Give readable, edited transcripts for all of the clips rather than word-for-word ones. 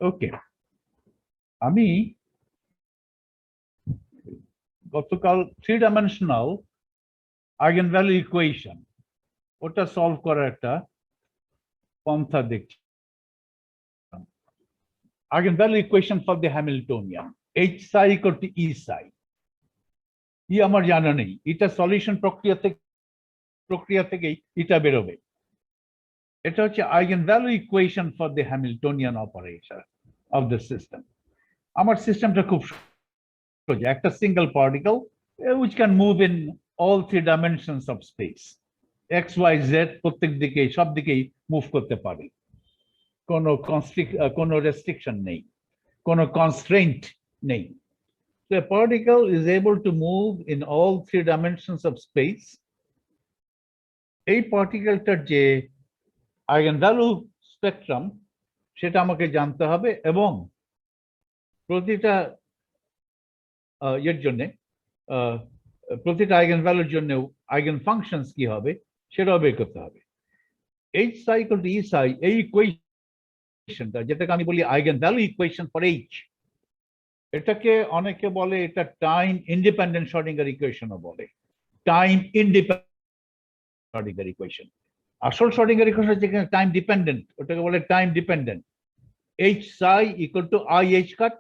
ওকে, আমি গতকাল 3 dimensional eigenvalue equation ওটা সলভ করার একটা পন্থা দেখছি। Eigenvalue equation for the Hamiltonian H psi equal to E psi. ই আমার জানা নেই, এটা সলিউশন প্রক্রিয়া থেকেই এটা বেরোবে। এটা হচ্ছে eigenvalue equation for the Hamiltonian operator of the system. আমার সিস্টেমটা খুব সোজা, একটা single particle which can move in all 3 dimensions of space, x y z প্রত্যেক দিকে সব দিকেই মুভ করতে পারে, কোনো রেস্ট্রিকশন নেই, কোনো কনস্ট্রেইন্ট নেই। So a particle is able to move in all 3 dimensions of space. এই পার্টিকেলটার যে আইগেনভ্যালু স্পেকট্রাম সেটা আমাকে জানতে হবে, এবং প্রতিটা প্রতিটা আইগেনভ্যালুর জন্য আইগেন ফাংশনস কি হবে সেটাও বের করতে হবে। H psi equal to E সাই, এই ইকুয়েশনটা যেটাকে আমি বলি আইগেনভ্যালু ইকুয়েশন ফর এইচ, এটাকে অনেকে বলে এটা টাইম ইন্ডিপেন্ডেন্ট শ্রোডিঙ্গার ইকুয়েশনও বলে। টাইম ইন্ডিপেন্ডেন্ট শ্রোডিঙ্গার ইকুয়েশন, আসল শ্রোডিঙ্গার ইকুয়েশন যেখানে টাইম ডিপেন্ডেন্ট ওটাকে বলে time dependent. H psi equal to i h cut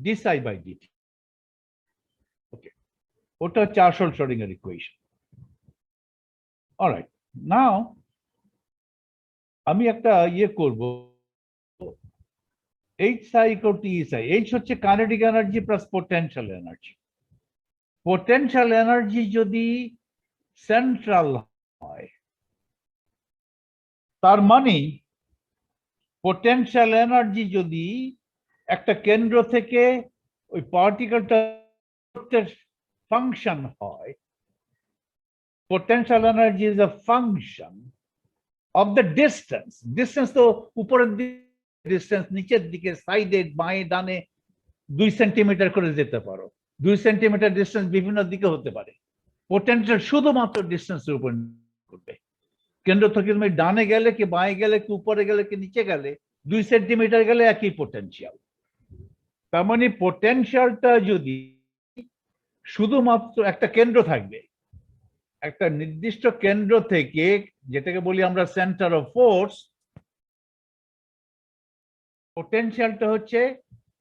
d psi by dt. Okay, ওটা হচ্ছে আসল শ্রোডিঙ্গার ইকুয়েশন। অলরাইট, নাও আমি একটা করব, H psi equal to E Sai. H হচ্ছে kinetic energy plus potential energy. Potential energy যদি central হয়, তার মানে পোটেনশিয়াল এনার্জি যদি একটা কেন্দ্র থেকে ওই পার্টিকেলটা ফাংশন হয়, potential energy is a function of the distance. Distance তো উপরের দিকে, ডিস্টেন্স নিচের দিকে, সাইডে বাঁয়ে ডানে 2 সেন্টিমিটার করে যেতে পারো। 2 সেন্টিমিটার ডিস্টেন্স বিভিন্ন দিকে হতে পারে। পোটেনশিয়াল শুধুমাত্র ডিস্টেন্সের উপর করবে। কেন্দ্র থেকে তুমি ডানে গেলে কি বাঁয়ে গেলে কি উপরে গেলে কি নিচে গেলে 2 সেন্টিমিটার গেলে একই পোটেনশিয়াল। তার মানে পোটেনশিয়ালটা যদি শুধুমাত্র একটা কেন্দ্র থাকবে, একটা নির্দিষ্ট কেন্দ্র থেকে, যেটাকে বলি আমরা সেন্টার অফ ফোর্স, পোটেনশিয়ালটা হচ্ছে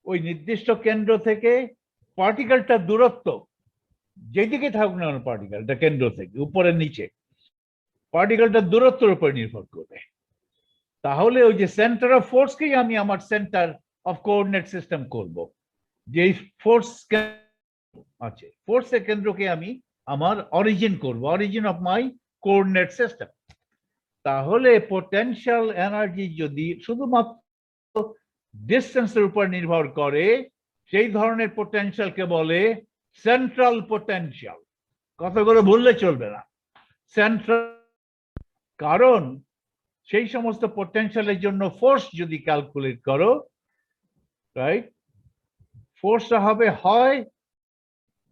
ওই নির্দিষ্ট কেন্দ্র থেকে পার্টিকেলটার দূরত্ব, যেদিকে থাকুক না পার্টিকেলটা কেন্দ্র থেকে উপরে নিচে, পার্টিকেলটার দূরত্বের উপর নির্ভর করবে। তাহলে ওই যে সেন্টার অফ ফোর্সকেই আমি আমার সেন্টার অফ কোঅর্ডিনেট সিস্টেম করব। যে ফোর্স আছে, ফোর্সের কেন্দ্রকে আমি আমার অরিজিন করব, origin of my coordinate system. তাহলে পোটেনশিয়াল এনার্জি যদি শুধুমাত্র ডিস্টেন্সের উপর নির্ভর করে, সেই ধরনের পোটেনশিয়ালকে বলে সেন্ট্রাল পোটেনশিয়াল। কথাগুলো ভুললে চলবে না, সেন্ট্রাল। কারণ সেই সমস্ত পোটেনশিয়ালের জন্য ফোর্স যদি ক্যালকুলেট করো, রাইট, ফোর্সটা হবে হয়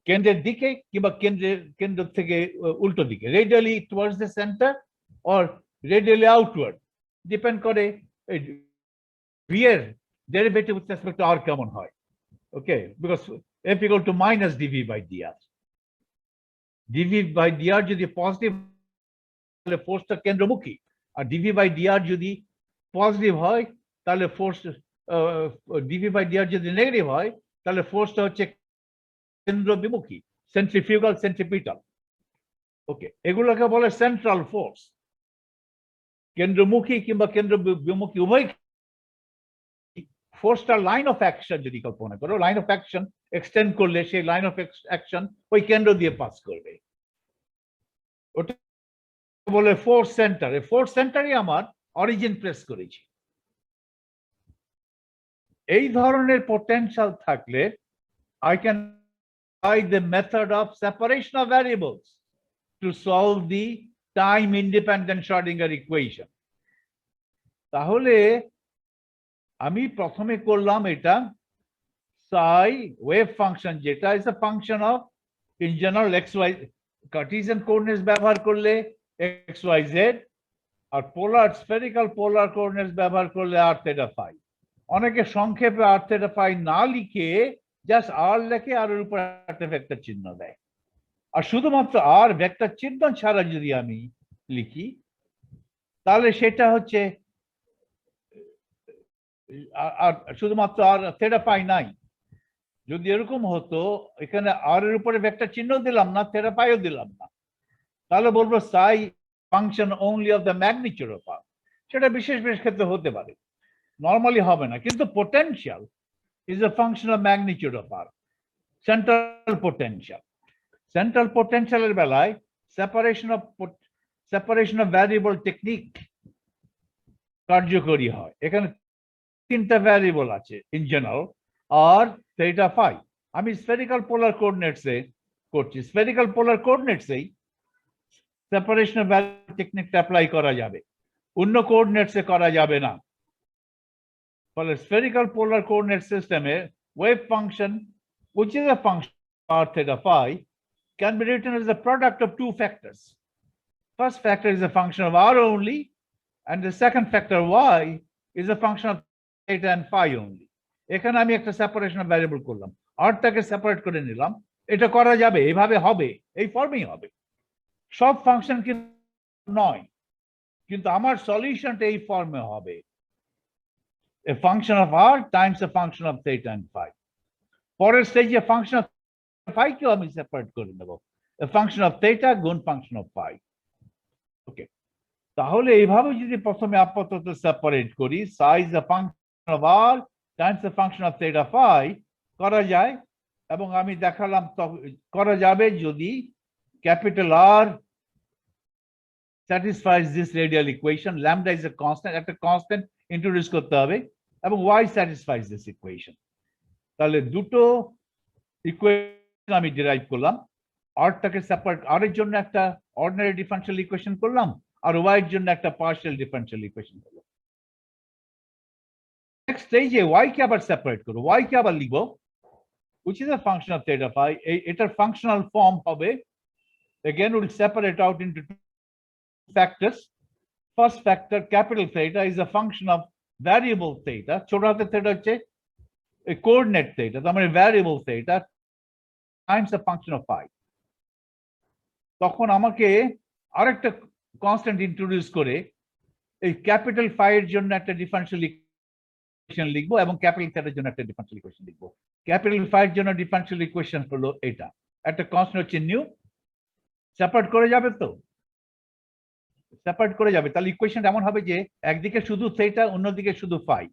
কেন্দ্রের দিকে কিংবা কেন্দ্র থেকে উল্টো দিকে, radially towards the centre or radially outward, depend করে v এর derivative with respect to r কেমন হয়। Okay, because f equal to minus dv by dr। dv by dr যদি পজিটিভ তাহলে ফোর্সটা কেন্দ্রমুখী, আর dv বাই dr যদি পজিটিভ হয় তাহলে ফোর্স, dv বাই dr যদি নেগেটিভ হয় তাহলে ফোর্সটা হচ্ছে কেন্দ্র বিমুখী, সেন্ট্রিফিউগাল, সেন্ট্রিপিটাল। ওকে, এগুলোকে বলে সেন্ট্রাল ফোর্স। কেন্দ্রমুখী কিংবা কেন্দ্র বিমুখী উভয় ফোর্সটার লাইন অফ অ্যাকশন যদি কল্পনা করো, লাইন অফ অ্যাকশন এক্সটেন্ড করলে সেই লাইন অফ অ্যাকশন ওই কেন্দ্র দিয়ে পাস করবে, ওটা বলে ফোর্স সেন্টার। এই ফোর্স সেন্টারই আমার অরিজিন প্রেস করেছি। এই ধরনের পোটেনশিয়াল থাকলে I can apply the method of separation of variables to solve the time independent Schrodinger equation. তাহলে আমি প্রথমে করলাম এটা psi wave function, যেটা is a function of in general xy, Cartesian coordinates ব্যবহার করলে xyz, আর পোলার স্ফেরিক্যাল পোলার কোঅর্ডিনেটস ব্যবহার করলে r theta phi, অনেকে সংক্ষেপে আর থিটা ফাই না লিখে জাস্ট আর লেখে আর এর উপর একটা ভেক্টর চিহ্ন দেয়। আর শুধুমাত্র আর ভেক্টর চিহ্ন ছাড়া যদি আমি লিখি তাহলে সেটা হচ্ছে আর শুধুমাত্র আর থিটা ফাই নাই। যদি এরকম হতো এখানে আর এর উপরে ভেক্টর চিহ্ন দিলাম না, থিটা ফাইও দিলাম না, তাহলে বলবো psi function only of the magnitude of r. সেটা বিশেষ বিশেষ ক্ষেত্রে হতে পারে, নর্মালি হবে না। কিন্তু potential is a function of magnitude of r, central potential. Central পোটেনশিয়ালের বেলায় সেপারেশন অফ ভ্যারিয়েবল টেকনিক কার্যকরী হয়। এখানে তিনটা ভ্যারিয়েবল আছে in general, r theta phi. আমি স্ফেরিক্যাল পোলার কোঅর্ডিনেটসে করছি, স্ফেরিক্যাল পোলার কোঅর্ডিনেটসেই সেপারেশন অফ ভ্যারিয়েবল টেকনিকটা অ্যাপ্লাই করা যাবে, অন্য কোঅর্ডিনেটসে করা যাবে না। ফলে স্ফেরিক্যাল পোলার কোঅর্ডিনেট সিস্টেমে wave function which is a function of r theta phi can be written as the product of two factors. First factor is a function of r only, and the second factor y is a function of theta and phi only. এখানে আমি একটা separation of variable করলাম, আরটাকে separate করে নিলাম। এটা করা যাবে, এইভাবে হবে, এই ফর্মেই হবে। সব ফাংশন কিন্তু নয়, কিন্তু আমার সলিউশনটা এই ফর্মে হবে, a function of r times a function of theta and phi. পরের স্টেজে ফাংশন অফ ফাই কেও আমি সেপারেট করে নেব, a function of theta গুণ ফাংশন অফ phi. ওকে, তাহলে এইভাবে যদি প্রথমে আপাতত সেপারেট করি, size a function of r times the function of theta phi করা যায়। এবং আমি দেখালাম করা যাবে যদি capital R satisfies this radial equation, lambda is a constant, একটা constant ইন্ট্রোডিউস করতে হবে, এবং y satisfies this equation। তাহলে দুটো ইকুয়েশন আমি ডিরাইভ করলাম, আরটাকে সেপারেট, আর এর জন্য একটা অর্ডিনারি ডিফারেনশিয়াল ইকুয়েশন করলাম, আর y এর জন্য একটা পার্শিয়াল ডিফারেনশিয়াল ইকুয়েশন করলাম। নেক্সট স্টেজে y কে আবার সেপারেট করব, y কে আবার লিখব which is a function of theta phi। এটার ফাংশনাল ফর্ম হবে, again we'll separate out into two factors. First factor, capital theta, is a function of variable theta, ছোট হাতের theta হচ্ছে a coordinate theta, তার মানে variable theta times the function of phi। তখন আমাকে আরেকটা কনস্ট্যান্ট ইন্ট্রোডিউস করে এই ক্যাপিটাল ফাই এর জন্য একটা ডিফারেনশিয়াল ইকুয়েশন লিখবো, এবং ক্যাপিটাল থিটার জন্য একটা ডিফারেনশিয়াল ইকুয়েশন লিখবো। ক্যাপিটাল ফাই এর জন্য ডিফারেনশিয়াল ইকুয়েশন হলো এটা, একটা কনস্ট্যান্ট হচ্ছে নিউ, সেপারেট করে যাবে, তো সেপারেট করে যাবে। তাহলে ইকুয়েশন এমন হবে যে একদিকে শুধু থিটা, অন্যদিকে শুধু ফাই।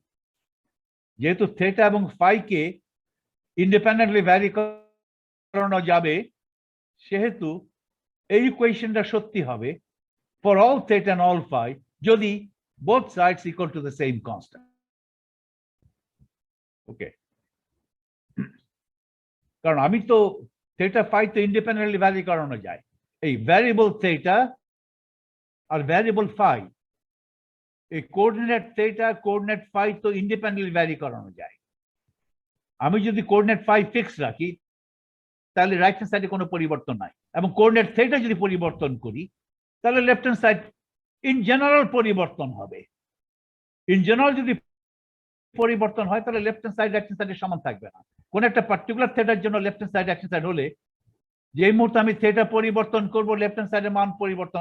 যেহেতু থিটা এবং ফাই কে ইন্ডিপেন্ডেন্টলি ভ্যারি করানো যাবে, সেহেতু এই ইকুয়েশনটা সত্যি হবে for all theta and all phi যদি both sides equal to the same constant. ওকে, কারণ আমি তো থিটা ফাই তো ইন্ডিপেন্ডেন্টলি ভ্যারি করানো যায়, এই ভ্যারিয়েবল থিটা আর ভ্যারিয়েবল ফাই, এই কোঅর্ডিনেট থিটা কোঅর্ডিনেট ফাই তো ইন্ডিপেন্ডেন্টলি ভ্যারি করানো যায়। আমি যদি কোঅর্ডিনেট ফাই ফিক্স রাখি তাহলে রাইট হ্যান্ড সাইডে কোনো পরিবর্তন নাই, এবং কোঅর্ডিনেট থিটা যদি পরিবর্তন করি তাহলে left hand side in general পরিবর্তন হবে। ইন জেনারেল যদি পরিবর্তন হয় তাহলে left hand side right hand সাইডের সমান থাকবে না। কোন একটা পার্টিকুলার থিটার জন্য left hand side right hand side হলে যে মুহূর্তে আমি থিটা পরিবর্তন করব লেফট হ্যান্ড সাইডের মান পরিবর্তন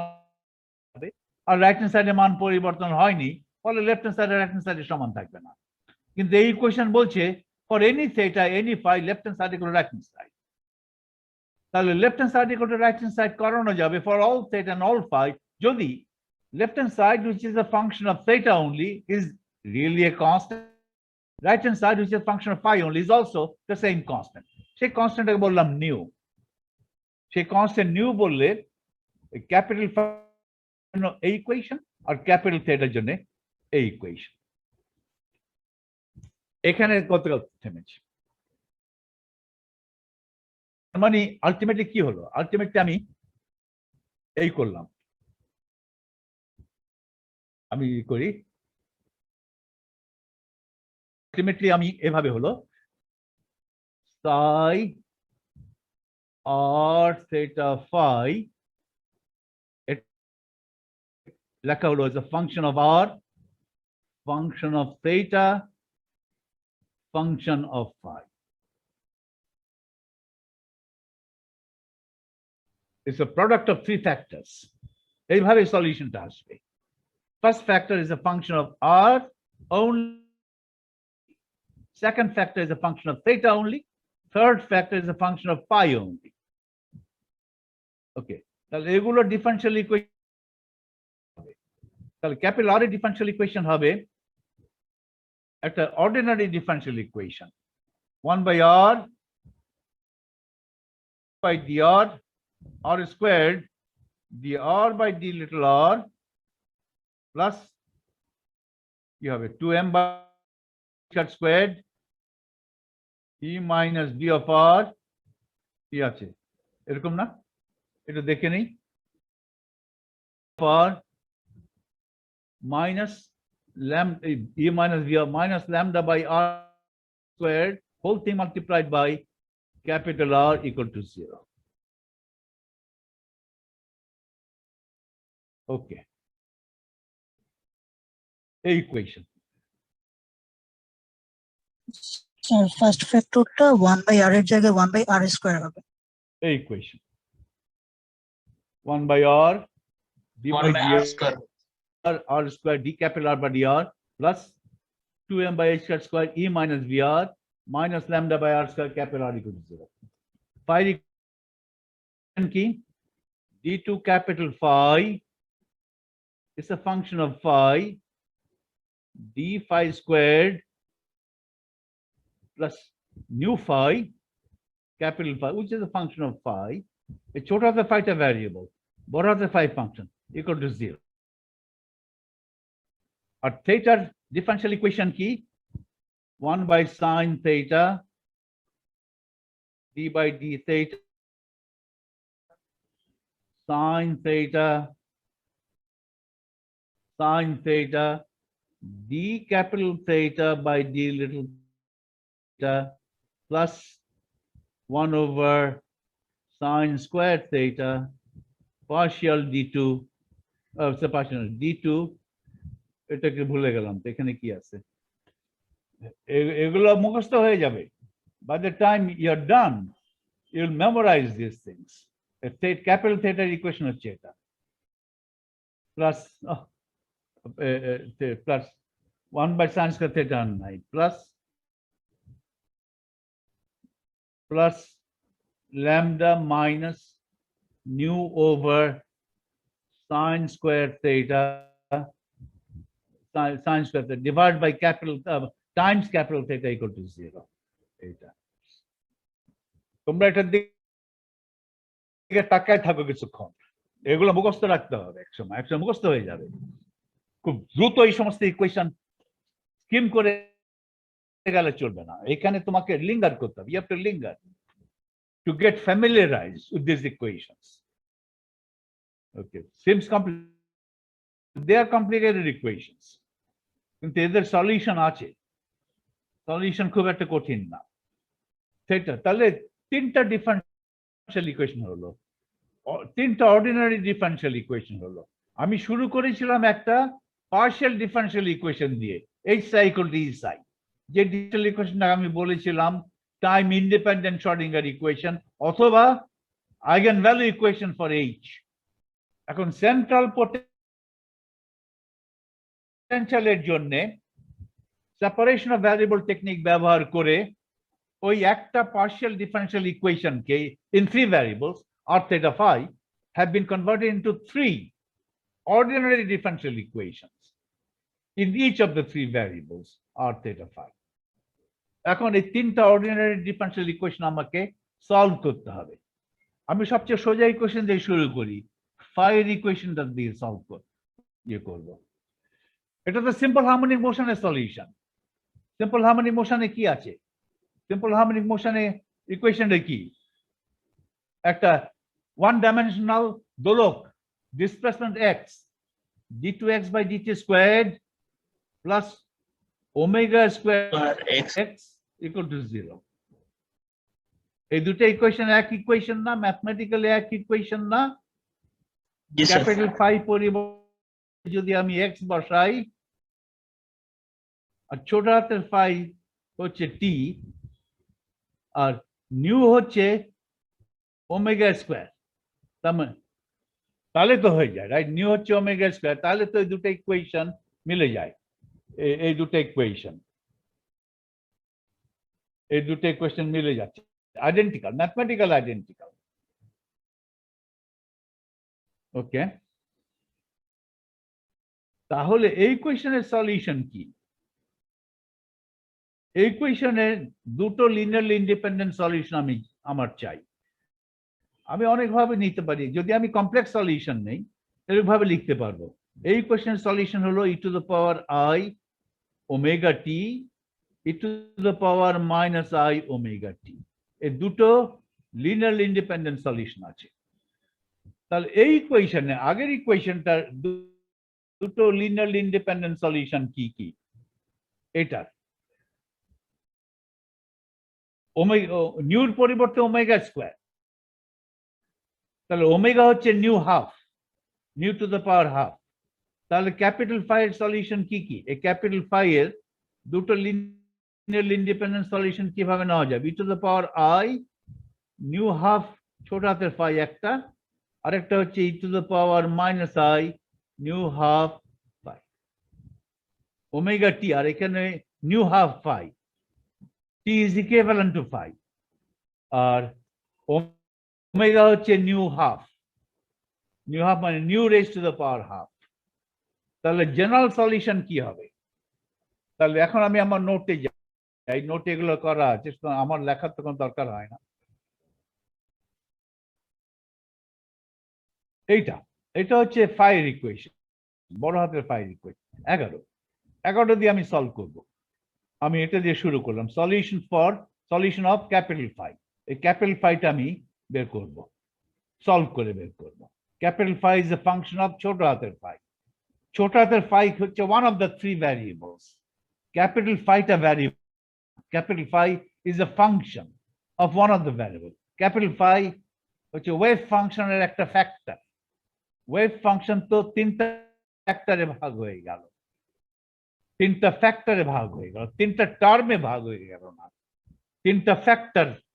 হবে, আর রাইট হ্যান্ড সাইডের মান পরিবর্তন হয়নি, ফলে left hand side right hand সাইডের সমান থাকবে না। কিন্তু এই ইকুয়েশন বলছে for any theta any phi left hand side equal right hand side. তাহলে left hand side equal to right hand side করানো যাবে for all theta and all phi যদি left hand side, which is a function of theta only, is really a constant. Right hand side, which is a function of phi only, is also the same constant. সেই কনস্ট্যান্টটাকে বললাম new. সেই constant new বললে capital phi এই equation আর capital থিটার জন্য এই equation. এখানে কতটা থেমেছে, মানে আলটিমেটলি কি হলো? আলটিমেটলি আমি এই করলাম, আমি করি আলটিমেটলি আমি এভাবে হলো সাই আর থিটা ফাই লেখা হলো as a function of r, function of theta function of phi. It's a product of three factors. এইভাবে সলিউশনটা আসবে। First factor is a function of r only. Second factor is a function of theta only. Third factor is a function of phi only. Okay, তাহলে এগুলো differential equation হবে। তাহলে capital R এর differential equation হবে একটা ordinary differential equation 1 by r by dr r squared dr by d little r plus you have a 2m by r squared e minus d of r কি আছে এরকম না এটা দেখে নেই r minus lambda e minus v minus lambda by r squared whole thing multiplied by capital R equal to 0. Okay. Equation. So first factor টা 1 by r এর জায়গায় 1 by r square হবে। Equation. 1 by r d by d r square d capital R by dr plus 2m by h square e minus vr minus lambda by r square capital R equal to 0. Phi key d2 capital phi is a function of phi d phi squared plus new phi capital phi which is a function of phi. A छोटा सा phi a variable, बड़ा सा phi function equal to 0. Our theta differential equation key 1 by sine theta d by d theta sine theta d capital theta by d little theta plus 1 over sine squared theta partial d2 partial d2 এটাকে ভুলে গেলাম তো এখানে কি আছে এগুলো মুখস্থ হয়ে যাবে by the time you are done you'll memorize these things capital theta equation হচ্ছে এটা plus plus 1 by sin square theta নাই plus lambda minus nu over sin square theta sin square theta divided by capital times capital theta equal to 0. এটা তোমরা এটার দিকে তাকায় থাকো কিছুক্ষণ এগুলো মুখস্থ রাখতে হবে একসময় মুখস্থ হয়ে যাবে খুব দ্রুত এই সমস্ত ইকুয়েশন স্কিম করে গেলে চলবে না এখানে তোমাকে লিঙ্গার করতে হবে you have to linger to get familiarized with these equations. Okay, seems complicated. They are complicated equations. কিন্তু এদের সলিউশন আছে সলিউশন খুব একটা কঠিন না সেটা তাহলে তিনটা ডিফারেনশিয়াল ইকুয়েশন হলো তিনটা অর্ডিনারি ডিফারেনশিয়াল ইকুয়েশন হলো আমি শুরু করেছিলাম একটা পার্শিয়াল ডিফারেনশিয়াল ইকুয়েশন দিয়ে h psi equal to e psi যে ডিফারেনশিয়াল ইকুয়েশনটা আমি বলেছিলাম টাইম ইন্ডিপেন্ডেন্ট শ্রোডিঙ্গার ইকুয়েশন অথবা আইগেনভ্যালু ইকুয়েশন ফর h এখন সেন্ট্রাল পোটেনশিয়ালের জন্য সেপারেশন অফ ভ্যারিয়েবল টেকনিক ব্যবহার করে ওই একটা পার্শিয়াল ডিফারেনশিয়াল ইকুয়েশনকে in three variables r theta phi have been converted into three ordinary differential equations in each of the three variables r theta phi. এখন এই তিনটা অর্ডিনারি ডিফারেনশিয়াল ইকুয়েশন আমাকে solve করতে হবে আমি সবচেয়ে সোজা ইকুয়েশন দিয়ে শুরু করি phi এর ইকুয়েশনটা দিয়ে সলভ করব এটা তো সিম্পল হারমোনিক মোশনের সলিউশন সিম্পল হারমোনিক মোশনে কি আছে সিম্পল হারমোনিক মোশনে ইকুয়েশনটা কি একটা ওয়ান ডাইমেনশনাল দোলক displacement x d2x by dt squared plus omega square x equal to 0. এই দুটো ইকুয়েশন এক ইকুয়েশন না ম্যাথমেটিক্যালি এক ইকুয়েশন না ক্যাপিটাল phi পরিবর্তে যদি আমি x বসাই আর ছোট হাতের phi হচ্ছে টি আর নিউ হচ্ছে ওমেগা স্কোয়ার, তাহলে তো হয়ে যায়, রাইট? নিউ হচ্ছে ওমেগা স্কোয়ার, তাহলে তো এই দুটো ইকুয়েশন মিলে যায়। এই দুটো ইকুয়েশন মিলে যাচ্ছে, আইডেন্টিক্যাল, ম্যাথমেটিক্যাল আইডেন্টিক্যাল। ওকে, তাহলে এই কোয়েশনের সলিউশন কি? এই কোয়েশনের দুটো লিনিয়ারলি ইন্ডিপেন্ডেন্ট সলিউশন আমার চাই। আমি অনেকভাবে নিতে পারি, যদি আমি কমপ্লেক্স সলিউশন নেই এরকমভাবে লিখতে পারবো। এই কোয়েশনের সলিউশন হলো e to the power i omega t e to the power minus i omega t. এই দুটো লিনিয়ারলি ইন্ডিপেন্ডেন্ট সলিউশন আছে। তাহলে এই ইকুয়েশনে, আগের ইকুয়েশনটার দুটো লিনিয়ারলি ইন্ডিপেন্ডেন্ট সলিউশন কি কি? এটা নিউর পরিবর্তে ওমেগা স্কোয়ার, তাহলে ওমেগা হচ্ছে nu half, new to the power half. তাহলে ক্যাপিটাল ফাই এর সলিউশন কি কি? এই ক্যাপিটাল ফাই এর দুটো লিনিয়ারলি ইন্ডিপেন্ডেন্ট সলিউশন কিভাবে নেওয়া যাবে? E to the power i nu half ছোট হাতের ফাই একটা, আরেকটা হচ্ছে e to the power minus i nu half phi omega t, আর এখানে nu half phi, t is equivalent to phi, আর ওমেগা হচ্ছে নিউ হাফ মানে nu raise to the power half. তাহলে জেনারেল সলিউশন কি হবে? তাহলে এখন আমি আমার নোটে যাই, নোটে এগুলো করা আছে, আমার লেখার তো কোনো দরকার হয় না। এটা হচ্ছে ফাইয়ের ইকুয়েশন, বড় হাতের ফাইয়ের ইকুয়েশন 11 দিয়ে আমি সলভ করব। আমি এটা দিয়ে শুরু করলাম, সলিউশন অফ ক্যাপিটাল ফাই। এই ক্যাপিটাল ফাইটা আমি সলভ করে বের করব। Capital phi is a function of ছোট হাতের ফাই। ছোট হাতের ফাই হচ্ছে one of the three variables. Capital ফাইটা variable, capital phi is a function of one of the variable. Capital phi হচ্ছে ওয়েভ ফাংশনের একটা ফ্যাক্টর। ওয়েভ ফাংশন তো তিনটা ফ্যাক্টরে ভাগ হয়ে গেল, তিনটা টার্মে ভাগ হয়ে গেল না, তিনটা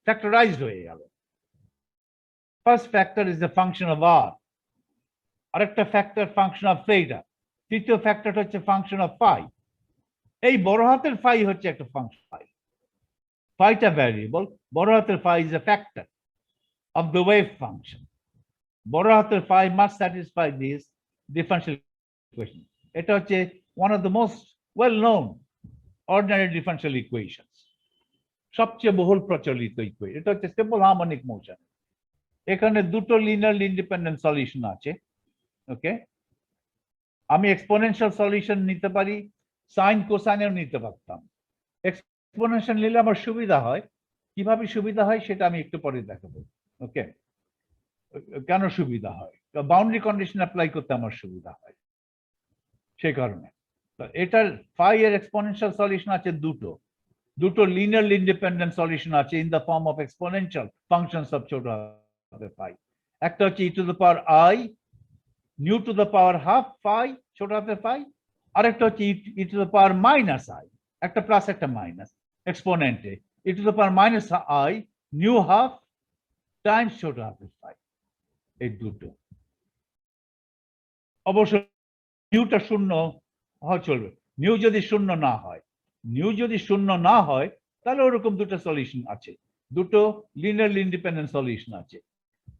ফ্যাক্টরাইজড হয়ে গেল। First factor is the function of r, আরেকটা ফ্যাক্টর ফাংশন অফ থিটা, তৃতীয় ফ্যাক্টর হচ্ছে ফাংশন অফ ফাই। এই বড় হাতের ফাই হচ্ছে একটা ফাংশন, ফাইটা ভ্যারিয়েবল, বড় হাতের phi is a factor of the wave function. বড় হাতের phi must satisfy this differential equation. এটা হচ্ছে one of the most well known ordinary differential equations, সবচেয়ে বহুল প্রচলিত ইকুয়েশন। এটা হচ্ছে সিম্পল হারমোনিক মোশন। এখানে দুটো লিনিয়ারলি ইন্ডিপেন্ডেন্ট সলিউশন আছে। ওকে, আমি এক্সপোনেনশিয়াল সলিউশন নিতে পারি, সাইন কোসাইনেও নিতে পারতাম। এক্সপোনেনশিয়াল নিলে আমার সুবিধা হয়, কিভাবে সুবিধা হয় সেটা আমি একটু পরে দেখাবো। ওকে, কেন সুবিধা হয়? বাউন্ডারি কন্ডিশন অ্যাপ্লাই করতে আমার সুবিধা হয়, সেই কারণে। এটার ফাই এর এক্সপোনেনশিয়াল সলিউশন আছে দুটো লিনিয়ারলি ইন্ডিপেন্ডেন্ট সলিউশন আছে in the form of exponential functions of ছোট হাতের ফাই। একটা হচ্ছে e to the power i nu to the power half phi ছোট হাতের ফাই, আরেকটা হচ্ছে e to the power minus i, একটা প্লাস একটা মাইনাস এক্সপোনেন্টে, e to the power minus i nu half times ছোট হাতের ফাই। এই দুটো অবশ্য নিউটা শূন্য হয় চলবে, নিউ যদি শূন্য না হয় তাহলে ওরকম দুটো সলিউশন আছে, দুটো লিনিয়ারলি ইন্ডিপেন্ডেন্ট সলিউশন আছে।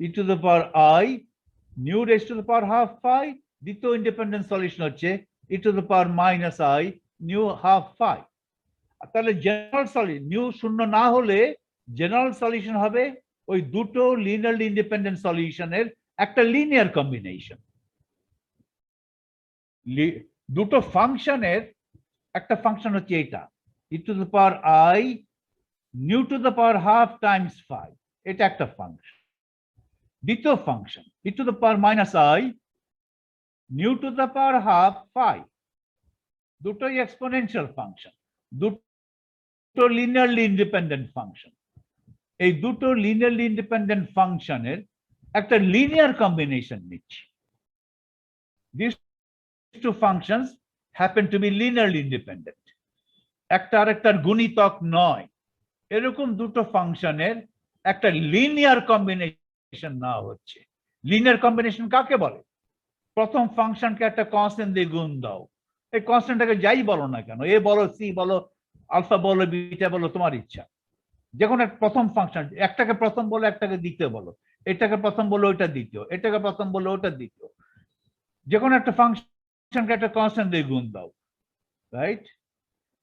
E to the power i nu raise to the power half phi, দ্বিতীয় ইন্ডিপেন্ডেন্ট সলিউশন হচ্ছে e to the power minus i nu half phi. তাহলে জেনারেল সলিউশন, নিউ শূন্য না হলে জেনারেল সলিউশন হবে ওই দুটো লিনিয়ারলি ইন্ডিপেন্ডেন্ট সলিউশনের একটা লিনিয়ার কম্বিনেশন। দুটো ফাংশনের একটা ফাংশন হচ্ছে এটা, e to the power i nu to the power half times phi, এটা একটা ফাংশন। দ্বিতীয় function e to the power minus i nu to the power half phi, দুটোই এক্সপোনেনশিয়াল ফাংশন, দুটো লিনিয়ারলি ইন্ডিপেন্ডেন্ট ফাংশন। এই দুটো linearly independent ফাংশনের একটা linear combination নিচ্ছি। These two functions happen to be linearly independent. একটা আরেকটার গুণিতক নয়, এরকম দুটো ফাংশনের একটা লিনিয়ার কম্বিনেশন না হচ্ছে। লিনিয়ার কম্বিনেশন কাকে বলে? প্রথম ফাংশনকে একটা কনস্ট্যান্ট দিয়ে গুণ দাও, এই কনস্ট্যান্টটাকে যাই বলো না কেন, এ বলো, সি বলো, আলফা বলো, বিটা বলো, তোমার ইচ্ছা। যে কোনো প্রথম ফাংশন, একটাকে প্রথম বলো, একটাকে দ্বিতীয় বলো, এটাকে প্রথম বলো, ওইটা দ্বিতীয়, এটাকে প্রথম বলো, ওটা দ্বিতীয়। যে কোনো একটা ফাংশনকে একটা কনস্ট্যান্ট দিয়ে গুণ দাও, রাইট?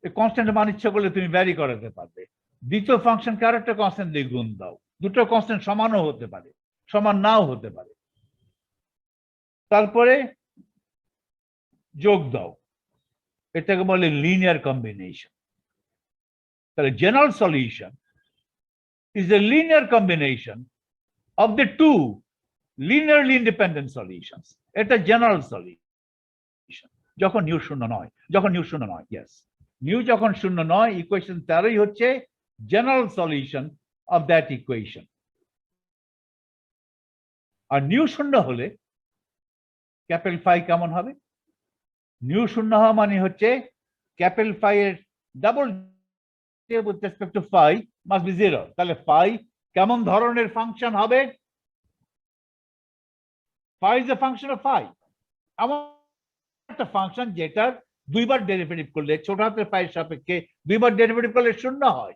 এই কনস্ট্যান্টের মান ইচ্ছা করলে তুমি ভ্যারি করাতে পারবে। দ্বিতীয় ফাংশনকে আর একটা কনস্ট্যান্ট দিয়ে গুণ দাও, দুটো কনস্ট্যান্ট সমানও হতে পারে, সমান নাও হতে পারে। তারপরে যোগ দাও, এটাকে বলে লিনিয়ার কম্বিনেশন। তাহলে general solution is a linear combination of the two linearly independent solutions. এটা জেনারেল সলিউশন যখন নিউ শূন্য নয়, যখন নিউ শূন্য নয়, ইয়েস, নিউ যখন শূন্য নয়, ইকুয়েশন তারই হচ্ছে general solution of that equation. আর নিউ শূন্য হলে ক্যাপিটাল ফাই কেমন হবে? নিউ শূন্য হওয়া মানে হচ্ছে ক্যাপিটাল ফাই এর double with respect to phi must be 0. তাহলে phi কেমন ধরনের ফাংশন হবে? phi is a function of phi, এমন একটা ফাংশন যেটার দুইবার ডেরিভেটিভ করলে, ছোট হাতের phi এর সাপেক্ষে দুইবার ডেরিভেটিভ করলে শূন্য হয়।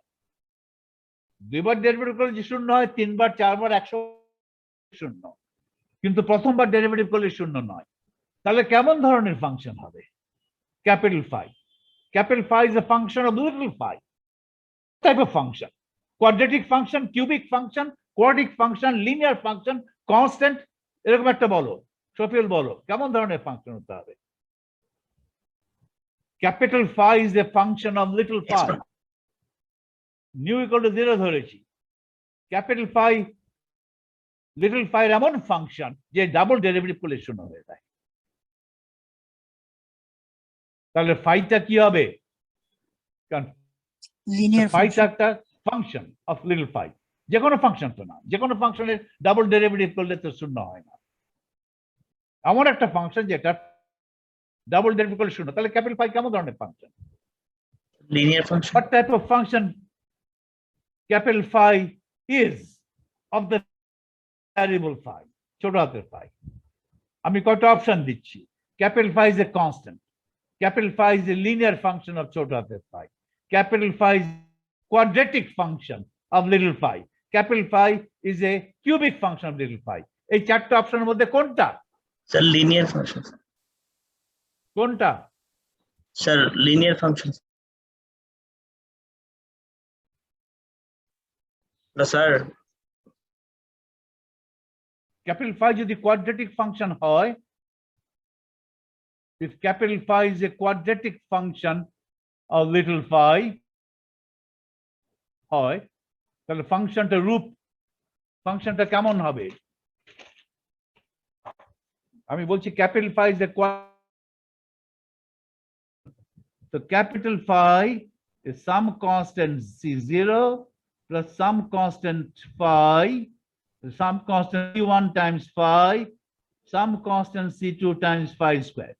দুইবার ডেরিভেটিভ করলে যে শূন্য হয়, তিনবার, চারবার, 100 শূন্য, কিন্তু প্রথমবার ডেরিভেটিভ করলে শূন্য নয়। তাহলে কেমন ধরনের ফাংশন হবে? Capital phi. Capital phi is a function of little phi. Type of function: quadratic function, cubic function, quadratic function, linear function, constant, এরকম একটা বলো, শফিউল বলো কেমন ধরনের ফাংশন হতে হবে? Capital phi is a function of little phi. Nu equal to 0 ধরেছি, capital phi little phi এর এমন ফাংশন যে ডাবল ডেরিভেটিভ করলে শূন্য হয়ে যায়। তাহলে ফাইটা কি হবে? কারণ linear ফাইটা function. একটা ফাংশন অফ লিটল ফাই। যে কোনো ফাংশন তো না, যে কোনো ফাংশনের ডাবল ডেরিভেটিভ করলে তো শূন্য হয় না। এমন একটা ফাংশন যেটা ডাবল ডেরিভেটিভ করলে শূন্য। তাহলে ক্যাপিটাল ফাই কেমন ধরনের function? linear function. What type of function capital phi is of the variable phi, ছোট হাতের phi? আমি কয়টা অপশন দিচ্ছি। Capital phi is a constant. Capital phi is a linear function of ছোট হাতের phi. Capital phi is quadratic function of little phi. Capital phi is a cubic function of little phi. এই চারটা অপশনের মধ্যে কোনটা? Sir, linear function. কোনটা? Sir, linear function. No, sir. Capital phi যদি quadratic function হয়, if capital phi is a quadratic function of little phi হয়, তাহলে ফাংশনটা রূপ, ফাংশনটা কেমন হবে? আমি বলছি capital phi is a so capital phi is some constant c0 plus some constant phi, some constant c1 times phi, some constant c2 times phi square.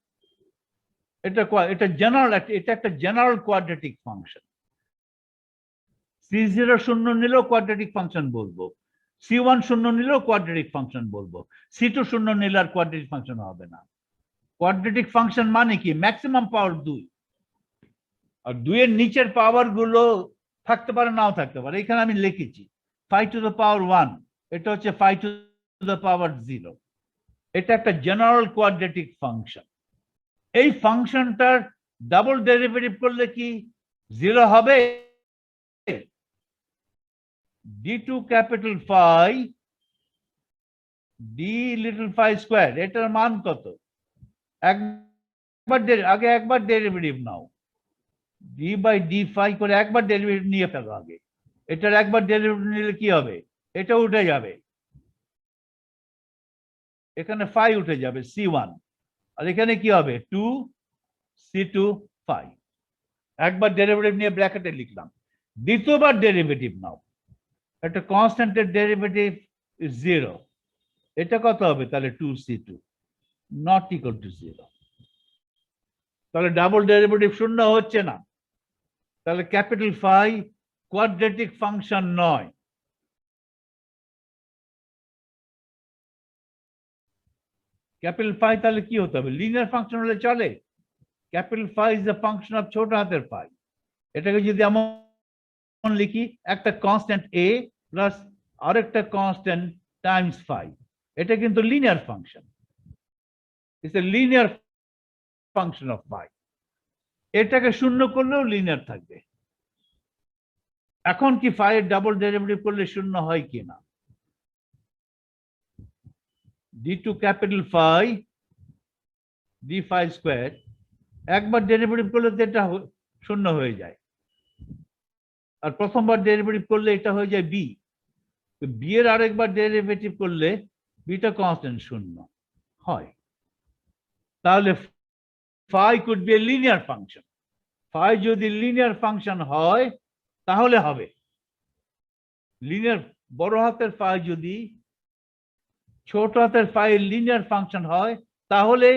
এটা জেনারেল, এটা একটা জেনারেল কোয়াড্রেটিক ফাংশন। c0 শূন্য নিলেও quadratic function বলবো, c1 শূন্য নিলেও quadratic function বলবো, c2 শূন্য নিলে আর কোয়াড্রেটিক ফাংশন হবে না। কোয়াড্রেটিক ফাংশন মানে কি? ম্যাক্সিমাম পাওয়ার 2, আর 2 এর নিচের পাওয়ার গুলো থাকতে পারে, নাও থাকতে পারে। এখানে আমি লিখেছি 5 to the power 1, এটা হচ্ছে 5 to the power 0। এটা একটা জেনারেল কোয়াড্রেটিক ফাংশন। এই ফাংশনটার ডাবল ডেরিভেটিভ করলে কি 0 হবে? d2 capital phi d little phi square, এটার মান কত? আগে একবার ডেরিভেটিভ নাও, d বাই d phi করে একবার ডেরিভেটিভ নিয়ে ফেলো আগে। এটার একবার ডেরিভেটিভ নিলে কি হবে? এটা উঠে যাবে, এখানে phi উঠে যাবে c1, আর এখানে কি হবে? 2 c2 phi। একবার ডেরিভেটিভ নিয়ে ব্র্যাকেটে লিখলাম। দ্বিতীয়বার ডেরিভেটিভ নাও, একটা কনস্ট্যান্টের ডেরিভেটিভ 0, এটা কত হবে? তাহলে 2c2 নট ইকুয়াল টু 0। তাহলে ডাবল ডেরিভেটিভ শূন্য হচ্ছে না। তাহলে ক্যাপিটাল ফাই কোয়াড্রেটিক ফাংশন নয়। ক্যাপিটাল ফাই তাহলে কি হতে হবে? লিনিয়ার ফাংশন হলে চলে? Capital phi is the function of ছোট হাতের ফাই। এটাকে যদি এমন লিখি, একটা কনস্ট্যান্ট এ প্লাস আরেকটা কনস্ট্যান্ট টাইমস ফাই, এটা কিন্তু linear function. It's a linear function of phi. এটাকে শূন্য করলেও লিনিয়ার থাকবে। এখন কি ফাই এর ডাবল ডেরিভেটিভ করলে শূন্য হয় কি না? d2 capital phi d phi square, একবার ডেরিভেটিভ করলে তো এটা শূন্য হয়ে যায়, আর প্রথমবার ডেরিভেটিভ করলে এটা হয়ে যায় বি। বি এর আরেকবার ডেরিভেটিভ করলে বিটা কনস্ট্যান্ট শূন্য হয়। তাহলে phi could be a linear function. Phi যদি লিনিয়ার ফাংশন হয় তাহলে হবে লিনিয়ার। বড় হাতের ফাই যদি ছোট হাতের ফাই এর লিনিয়ার ফাংশন হয় তাহলে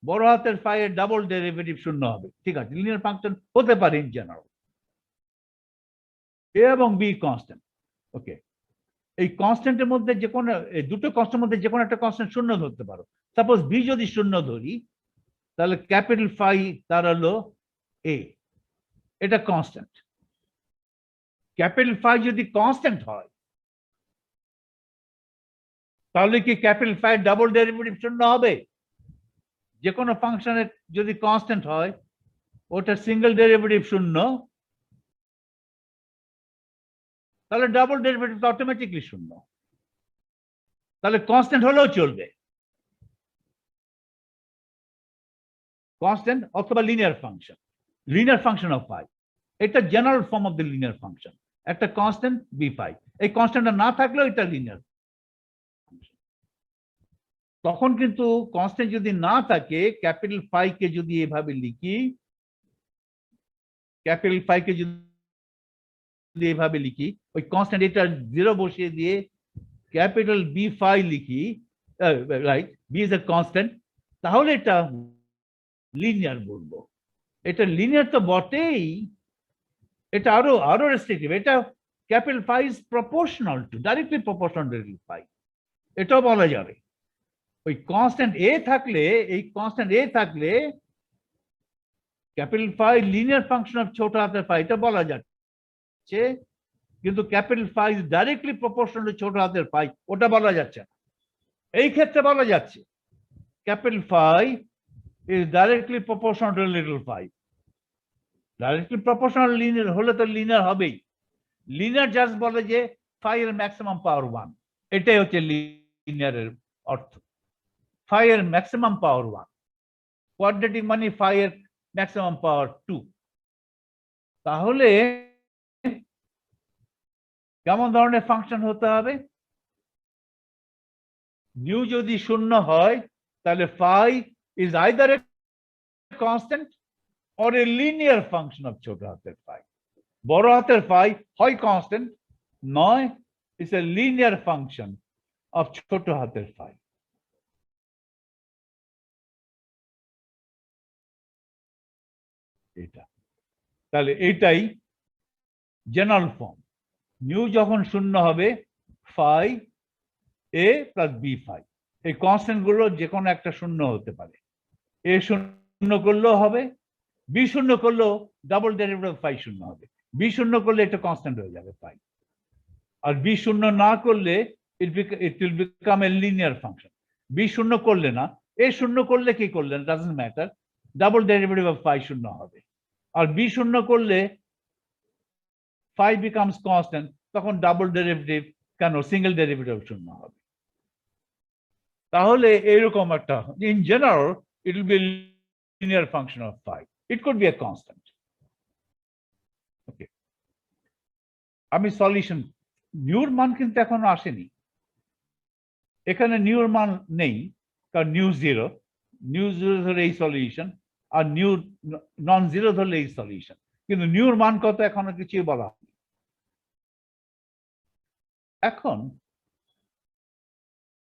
বড় হাতের ফাই এর ডাবল ডেরিভেটিভ শূন্য হবে। ঠিক আছে, লিনিয়ার ফাংশন হতে পারে ইন জেনারেল। এ এবং বি কনস্ট্যান্ট। ওকে, এই কনস্ট্যান্টের মধ্যে যে কোনো দুটো কনস্ট্যান্টের মধ্যে যে কোনো একটা কনস্ট্যান্ট শূন্য ধরতে পারো। সাপোজ বি যদি শূন্য ধরি তাহলে ক্যাপিটাল ফাই তার হলো এ, এটা কনস্ট্যান্ট। ক্যাপিটাল ফাই যদি কনস্ট্যান্ট হয় তাহলে কি ক্যাপিটাল ফাই ডাবল ডেরিভেটিভ শূন্য হবে? যে কোনো ফাংশনের যদি কনস্ট্যান্ট হয় ওটা সিঙ্গেল ডেরিভেটিভ শূন্য, তাহলে ডাবল ডেরিভেটিভ অটোমেটিকলি শূন্য। তাহলে কনস্ট্যান্ট হলেও চলবে, কনস্ট্যান্ট অথবা linear function, linear function of phi. এটা general form of the linear function, একটা কনস্ট্যান্ট বি ফাই। এই কনস্ট্যান্টটা না থাকলেও এটা লিনিয়ার। তখন কিন্তু কনস্ট্যান্ট যদি না থাকে, ক্যাপিটাল ফাই কে যদি এভাবে লিখি, ক্যাপিটাল ফাই কে যদি এভাবে লিখি, ওই কনস্ট্যান্ট এটা জিরো বসিয়ে দিয়ে ক্যাপিটাল বি ফাই লিখি, right, B is a constant, তাহলে এটা লিনিয়ার বলবো। এটা লিনিয়ার তো বটেই, এটা আরো রেস্ট্রিকটিভ। এটা capital phi is proportional to, directly proportional to phi, এটাও বলা যাবে। ওই কনস্ট্যান্ট এ থাকলে, এই কনস্ট্যান্ট এ থাকলে capital phi linear function of ছোট হাতের ফাই, এটা বলা যাচ্ছে। কিন্তু capital phi is directly proportional to ছোট হাতের ফাই, ওটা বলা যাচ্ছে না। এই ক্ষেত্রে বলা যাচ্ছে capital phi is directly proportional to little phi. Directly proportional linear হলে তো লিনিয়ার হবেই। লিনিয়ার জাস্ট বলে যে ফাই এর ম্যাক্সিমাম পাওয়ার 1, এটাই হচ্ছে লিনিয়ারের অর্থ। ফাই এর ম্যাক্সিমাম পাওয়ার 1, কোয়াড্রেটিক মানে ফাই এর ম্যাক্সিমাম পাওয়ার 2। তাহলে কেমন ধরনের ফাংশন হতে হবে? নিউ যদি শূন্য হয় তাহলে phi is either a constant or a linear function of ছোট হাতের ফাই। বড় হাতের ফাই হয় কনস্ট্যান্ট, নয় it's a linear function of ছোট হাতের ফাই। এটা তাহলে এটাই জেনারেল ফর্ম। নিউ যখন শূন্য হবে, ফাই এ প্লাস বি ফাই, এই কনস্ট্যান্ট গুলো যে কোনো একটা শূন্য হতে পারে। এ শূন্য করলেও হবে, বি শূন্য করলেও ডাবল ডেরিভেটিভ ফাই শূন্য হবে। বি শূন্য করলে এটা কনস্ট্যান্ট হয়ে যাবে ফাই, আর বি শূন্য না করলে it will become a linear function. B শূন্য করলে না, এ শূন্য করলে কি করলেন doesn't matter, double derivative of phi শূন্য হবে। আর বি শূন্য করলে ফাই বিকামস কনস্ট্যান্ট, তখন ডাবল ডেরিভেটিভ কেন, সিঙ্গেল ডেরিভেটিভ শূন্য হবে। তাহলে এরকম একটা, in general it will be linear function of phi, it could be a constant. Okay, আমি সলিউশন, নিউর মান কিন্তু এখনো আসেনি, এখানে নিউর মান নেই, কারণ নিউ জিরো ধরলে এই সলিউশন, আর নিউ নন জিরো ধরলে এই সলিউশন। কিন্তু নিউর মান কত এখনো কিছুই বলা হয়নি। এখন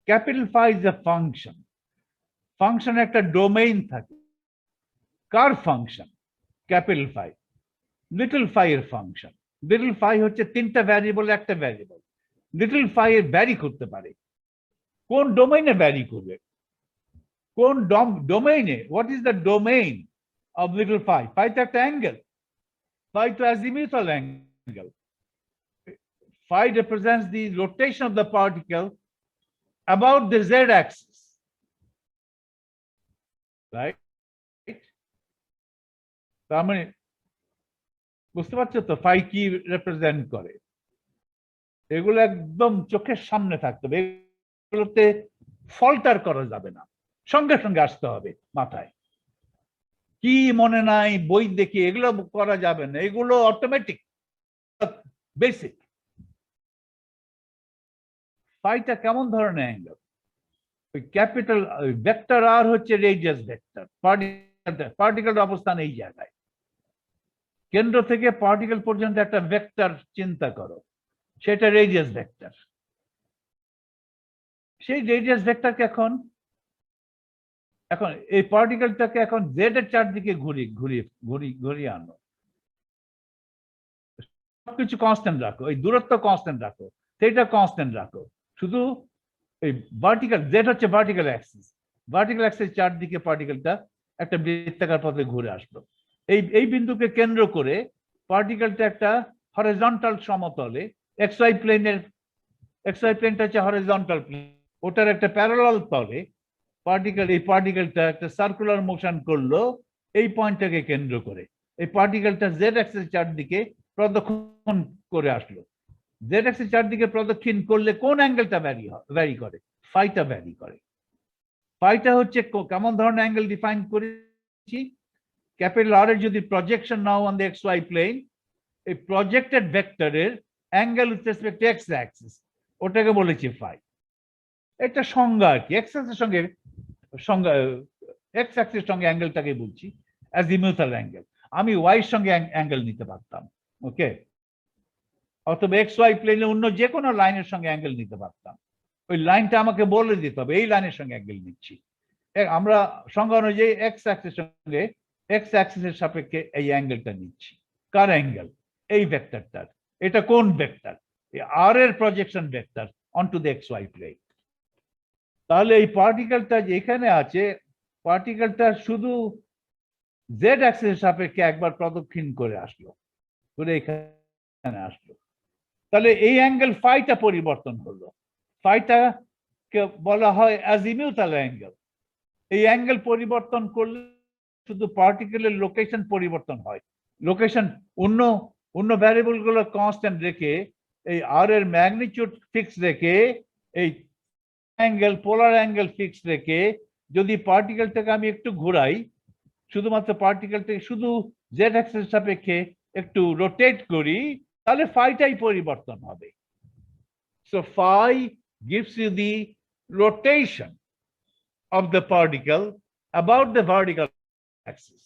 capital phi is a function, ফাংশনে একটা ডোমেইন থাকে। কার function? Capital phi. Little phi এর ফাংশন। লিটল ফাই হচ্ছে তিনটা ভ্যারিয়েবল একটা ভ্যারিয়েবল। লিটল ফাই এর ভ্যারি করতে পারে, কোন ডোমেইনে ভ্যারি করবে, কোন ডোমেইনে, what is the domain of little phi? Phi তো একটা অ্যাঙ্গেল, ফাই তো azimuthal angle. Phi represents the rotation of the particle about the z axis, right? তার মানে বুঝতে পারছো তো ফাই কি রিপ্রেজেন্ট করে? এগুলো একদম চোখের সামনে থাকতে হবে, এগুলোতে ফল্টার করা যাবে না, সঙ্গে সঙ্গে আসতে হবে মাথায়। কি মনে নাই বই দেখি এগুলো করা যাবে না, এগুলো অটোমেটিক বেসিক। ফাইটা কেমন ধরনের অ্যাঙ্গেল? ওই ক্যাপিটাল ভেক্টর আর হচ্ছে রেডিয়াস ভেক্টর, পার্টিকেলের অবস্থান এই জায়গায়। কেন্দ্র থেকে পার্টিকেল পর্যন্ত একটা ভেক্টর চিন্তা করো, সেটা রেডিয়াস ভেক্টর। সেই রেডিয়াস ভেক্টরকে এখন এই পার্টিকেলটাকে এখন জেড এর চারদিকে ঘুরিয়ে আনো, সবকিছু কনস্ট্যান্ট রাখো, এই দূরত্ব কনস্ট্যান্ট রাখো, সেটা কনস্ট্যান্ট রাখো, শুধু এই ভার্টিক্যাল জেড হচ্ছে ভার্টিক্যাল অ্যাক্সিস, ভার্টিক্যাল অ্যাক্সিস চারদিকে পার্টিকেলটা একটা বৃত্তাকার পথে ঘুরে আসলো। এই বিন্দুকে কেন্দ্র করে পার্টিকেলটা একটা হরিজন্টাল সমতলে, এক্সওয়াই প্লেনটা হচ্ছে হরিজন্টাল প্লেন, ওটার একটা প্যারালাল তলে এই পার্টিকেলটা একটা সার্কুলার মোশন করলো এই পয়েন্টটাকে কেন্দ্র করে। এই পার্টিকেলটা জেড অ্যাক্সিস চারদিকে প্রদক্ষিণ করে আসলো। জেড অ্যাক্সিস চারদিকে প্রদক্ষিণ করলে কোন অ্যাঙ্গেলটা ভ্যারি করে? ফাইটা ভ্যারি করে। ফাইটা হচ্ছে কেমন ধরনের অ্যাঙ্গেল ডিফাইন করেছি? ক্যাপিটাল আর এর যদি প্রজেকশন নাও on the X Y plane, এই প্রজেক্টেড ভেক্টরের angle with respect to X axis, ওটাকে বলেছি ফাই। একটা সংজ্ঞা আর কি, এক্স অ্যাক্সিসের সঙ্গে এক্স অ্যাক্সিসের সঙ্গে অ্যাঙ্গেলটাকে বলছি অ্যাজিমুথাল অ্যাঙ্গেল। আমি ওয়াই এর সঙ্গে অ্যাঙ্গেল নিতে পারতাম, ওকে, অথবা এক্স ওয়াই প্লেনে অন্য যে কোনো লাইনের সঙ্গে অ্যাঙ্গেল নিতে পারতাম। ওই লাইনটা আমাকে বলে দিতে হবে এই লাইনের সঙ্গে অ্যাঙ্গেল নিচ্ছি। আমরা সংজ্ঞা অনুযায়ী এক্স অ্যাক্সিসের সাপেক্ষে এই অ্যাঙ্গেলটা নিচ্ছি। কার অ্যাঙ্গেল? এই ভেক্টরটার। এটা কোন ভেক্টর? আর এর projection vector onto the X Y plane. তাহলে এই পার্টিকেলটা যে এখানে আছে, পার্টিকেলটা শুধু জেড অ্যাক্সিসের সাপেক্ষে একবার প্রদক্ষিণ করে আসলো, করে এখানে আসলো। তাহলে এই অ্যাঙ্গেল ফাইটা পরিবর্তন হলো, ফাইটাকে বলা হয় অ্যাজিমিউথাল অ্যাঙ্গেল। এই অ্যাঙ্গেল পরিবর্তন করলে শুধু পার্টিকেলের লোকেশন পরিবর্তন হয়, লোকেশন অন্য ভ্যারিয়েবল গুলো কনস্ট্যান্ট রেখে, এই আর এর ম্যাগনিটিউড ফিক্স রেখে, এই অ্যাঙ্গেল পোলার অ্যাঙ্গেল ফিক্স রেখে যদি পার্টিকেলটাকে আমি একটু ঘুরাই, শুধুমাত্র পার্টিকেলটাকে শুধু জেড অ্যাক্সিস সাপেক্ষে একটু রোটেট করি, তাহলে ফাইটাই পরিবর্তন হবে। So phi gives you the rotation of the particle about the vertical axis,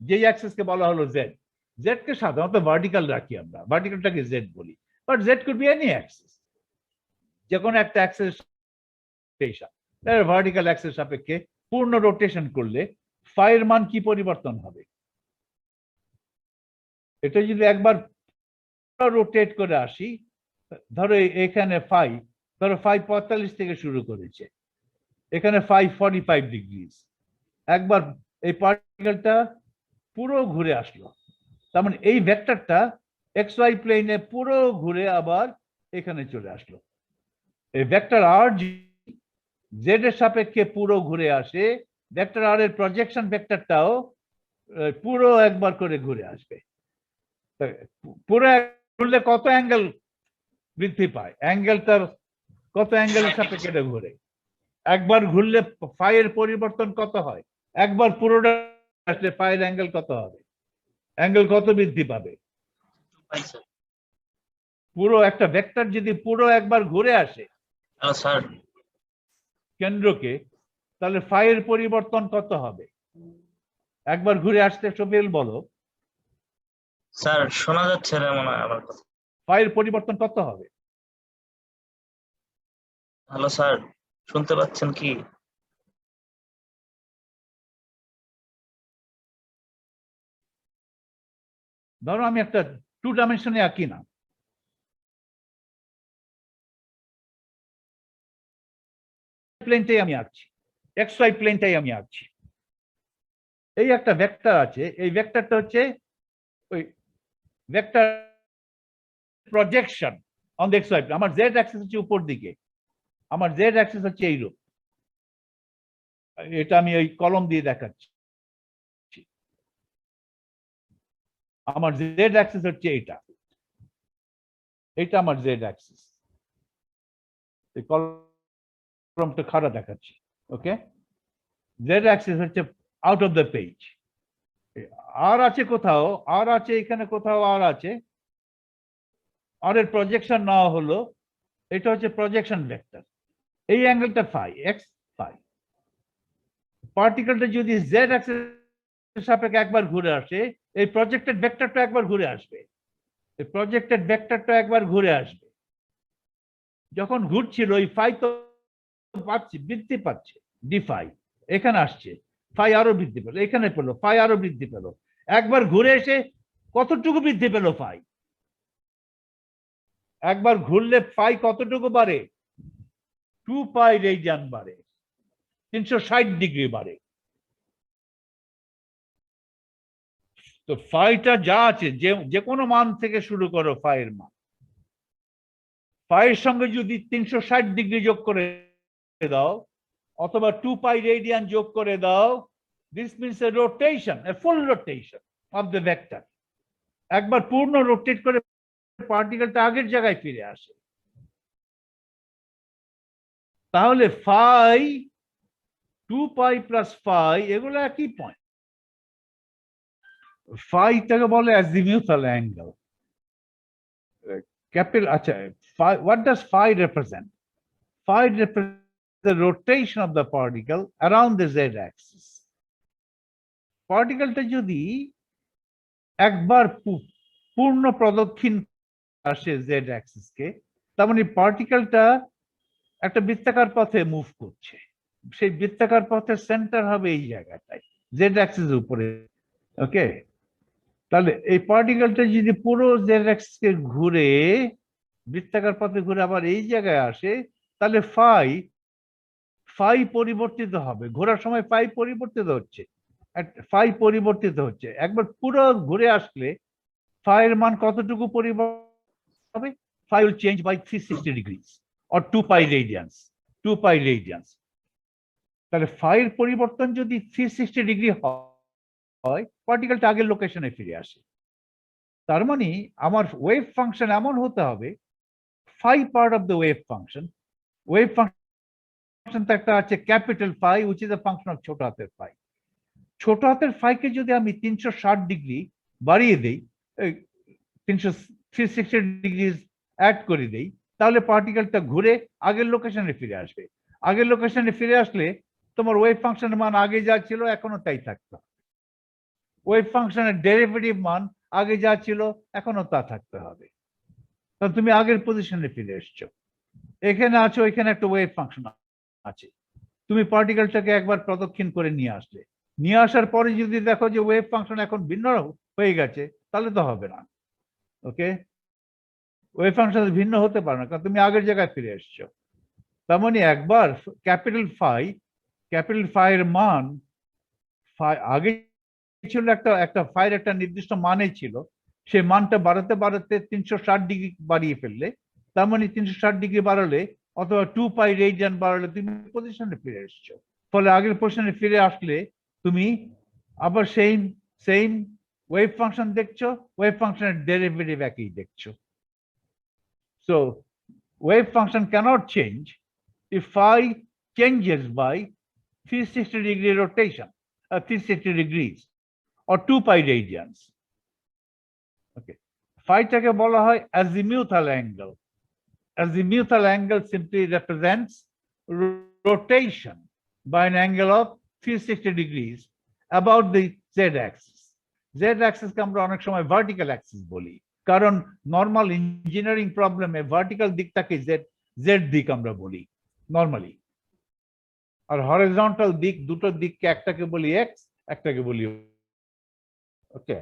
যেই অ্যাক্সিসকে বলা হলো জেড। জেড কে সাধারণত ভার্টিক্যাল রাখি আমরা, ভার্টিক্যালটাকে জেড বলি, but Z could be any Axis, যে কোনো একটা অ্যাক্সিস ভার্টিক্যাল অ্যাক্সিস সাপেক্ষে পূর্ণ রোটেশন করলে ফাইয়ের মান কি পরিবর্তন হবে? এটা যদি একবার রোটেট করে আসি, ধরো এখানে ফাই, ধরো 45 থেকে শুরু করেছে, এখানে 45 ডিগ্রিজ, একবার এই পার্টিকেলটা পুরো ঘুরে আসলো, তার মানে এই ভেক্টরটা এক্স ওয়াই প্লেনে পুরো ঘুরে আবার এখানে চলে আসলো। এই ভেক্টর আর জেড এর সাপেক্ষে পুরো ঘুরে আসে, ভেক্টর আর এর প্রজেকশন ভেক্টরটাও পুরো একবার করে ঘুরে আসবে। পুরো ঘুরলে কত অ্যাঙ্গেল বৃদ্ধি পায়? অ্যাঙ্গেলটার কত অ্যাঙ্গেলের সাপেক্ষে এটা ঘুরে? একবার ঘুরলে ফাইয়ের পরিবর্তন কত হয়? একবার পুরোটা আসলে ফাইয়ের অ্যাঙ্গেল কত হবে? অ্যাঙ্গেল কত বৃদ্ধি পাবে? পুরো একটা ভেক্টর যদি পুরো একবার ঘুরে আসে স্যার কেন্দ্রকে, তাহলে ফাইয়ের পরিবর্তন কত হবে? একবার ঘুরে আসতে সফিল বলো। স্যার শোনা যাচ্ছে না মনে হয় আমার কথা। ফাইয়ের পরিবর্তন কত হবে? হ্যালো স্যার, শুনতে পাচ্ছেন কি? ধরো আমি একটা 2 ডাইমেনশনে আঁকি না, প্লেনটাই আমি আঁকছি, এক্স ওয়াই প্লেনটাই আমি আঁকছি। এই একটা ভেক্টর আছে, এই ভেক্টরটা হচ্ছে ওই vector projection on the X Y plane. আমার জেড অ্যাক্সিস হচ্ছে উপর দিকে, আমার জেড অ্যাক্সিস হচ্ছে এইরূপ। এটা আমি ওই কলম দিয়ে দেখাচ্ছি। আমার জেড অ্যাক্সিস হচ্ছে এইটা, এইটা আমার জেড অ্যাক্সিস। এই কলমটা খাড়া দেখাচ্ছি, ওকে। জেড অ্যাক্সিস হচ্ছে আউট অফ দ্য পেজ। আর আছে কোথাও, আর আছে এখানে কোথাও, আর আছে, আর এর প্রজেকশন নেওয়া হলো, এটা হচ্ছে প্রজেকশন ভেক্টর। এই অ্যাঙ্গেলটা ফাই, এক্স ফাই। পার্টিকেলটা যদি জেড অ্যাক্সিস সাপেক্ষে একবার ঘুরে আসে, এই প্রজেক্টেড ভেক্টরটা একবার ঘুরে আসবে, এই প্রজেক্টেড ভেক্টরটা একবার ঘুরে আসবে। যখন ঘুরছিল ওই ফাই তো পাচ্ছে, বৃদ্ধি পাচ্ছে, ডি ফাই এখানে আসছে, ফাই আরো বৃদ্ধি পেল, এখানে পেলো, ফাই আরো বৃদ্ধি পেল। একবার ঘুরে এসে কতটুকু বৃদ্ধি পেল ফাই? একবার ঘুরলে ফাই কতটুকু বাড়ে? 2 পাই রেডিয়ান বাড়ে, 360 ডিগ্রি বাড়ে। তো ফাইটা যা আছে, যে কোনো মান থেকে শুরু করো ফাইয়ের মান, ফাইয়ের সঙ্গে যদি 360 ডিগ্রি যোগ করে দাও অথবা 2 পাই রেডিয়ান যোগ করে দাও, this means a rotation, A full rotation of the vector. একবার পূর্ণ রোটেট করে পার্টিকেলটা আগের জায়গায় ফিরে আসে। তাহলে ফাই, 2 পাই প্লাস ফাই, এগুলো একই পয়েন্ট। ফাইটাকে বলে অ্যাজিমিউথাল অ্যাঙ্গেল। ক্যাপিটাল, আচ্ছা, what does phi represent? Phi represents the rotation of the particle around the z axis. পার্টিকেলটা যদি একবার পূর্ণ প্রদক্ষিণ আসে জেড অ্যাক্সিসকে, তার মানে পার্টিকেলটা একটা বৃত্তাকার পথে মুভ করছে। সেই বৃত্তাকার পথের সেন্টার হবে এই জায়গাটায়, জেড অ্যাক্সিসের উপরে, ওকে। তাহলে এই পার্টিকেলটা যদি পুরো জেড অ্যাক্সিসকে ঘুরে, বৃত্তাকার পথে ঘুরে আবার এই জায়গায় আসে, তাহলে ফাই, ফাই পরিবর্তিত হবে। ঘোরার সময় ফাই পরিবর্তিত হচ্ছে, ফাই পরিবর্তিত হচ্ছে। একবার পুরো ঘুরে আসলে ফাইয়ের মান কতটুকু পরিবর্তন হবে? Phi will change by 360 degrees or 2 pi radians, 2 pi radians. তাহলে ফাইয়ের পরিবর্তন যদি 360 ডিগ্রি হয়, পার্টিকেলটা আগের লোকেশনে ফিরে আসে। তার মানে আমার ওয়েভ ফাংশন এমন হতে হবে, phi part of the wave function, wave function তো একটা আছে capital phi, which is a function of ছোট হাতের ফাই। ছোট হাতের ফাইকে যদি আমি 360 ডিগ্রি বাড়িয়ে দেই, 360 ডিগ্রি অ্যাড করে দেই, তাহলে পার্টিকেলটা ঘুরে আগের লোকেশনে ফিরে আসবে। আগের লোকেশনে ফিরে আসলে তোমার ওয়েভ ফাংশনের মান আগে যা ছিল এখনো তাই থাকতো, ওয়েভ ফাংশনের ডেরিভেটিভ মান আগে যা ছিল এখনো তা থাকতে হবে। কারণ তুমি আগের পজিশনে ফিরে এসছো, এখানে আছো, এখানে একটা ওয়েভ ফাংশন আছে, তুমি পার্টিকেলটাকে একবার প্রদক্ষিণ করে নিয়ে আসলে, নিয়ে আসার পরে যদি দেখো যে ওয়েভ ফাংশন এখন ভিন্ন হয়ে গেছে, তাহলে তো হবে না, ওকে। ওয়েভ ফাংশন ভিন্ন হতে পারে না, কারণ তুমি আগের জায়গায় ফিরে এসছো। তার মানে একবার ক্যাপিটাল ফাই এর মান, আগে ছিল একটা ফাইয়ের একটা নির্দিষ্ট মানে ছিল, সেই মানটা বাড়াতে বাড়াতে 360 ডিগ্রি বাড়িয়ে ফেললে, তার মানে 360 ডিগ্রি বাড়ালে অথবা 2 পাই রেডিয়ান বাড়ালে তুমি পজিশনে ফিরে এসছো। ফলে আগের পজিশনে ফিরে আসলে তুমি আবার সেম ওয়েভ ফাংশন দেখছো, ওয়েভ ফাংশনের ডেরিভেটিভ একই দেখছো। So wave function cannot change if phi changes by 360 degree rotation, 360 degrees or 2 pi radians. Okay, phi-টাকে বলা হয় azimuthal angle. Azimuthal angle simply represents rotation by an angle of 360 degrees about the z-axis. Z-axis কে আমরা অনেক সময় vertical axis বলি, কারণ normal engineering প্রবলেমে vertical দিকটাকে Z দিক আমরা বলি নর্মালি, আর হরিজন্টাল দিক, দুটো দিককে একটাকে বলি এক্স, একটাকে বলি, ওকে।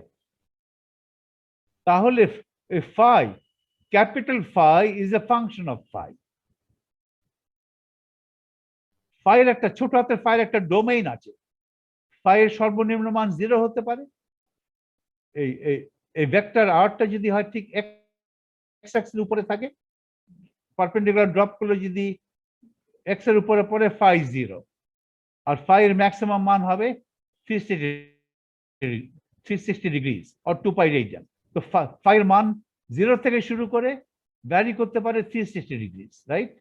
তাহলে phi, capital phi is a function of phi. phi এর একটা ছোট হাতের phi এর একটা ডোমেইন আছে। phi এর সর্বনিম্ন মান 0 হতে পারে। এই ভেক্টর আরটা যদি হয় ঠিক x অ্যাক্সিসের উপরে থাকে, পারপেন্ডিকুলার ড্রপ করলে যদি x এর উপরে পড়ে phi 0, আর phi এর ম্যাক্সিমাম মান হবে 360 ডিগ্রিজ অর 2 পাই রেডিয়ান। তো phi এর মান 0 থেকে শুরু করে ভ্যারি করতে পারে 360 ডিগ্রিজ, রাইট?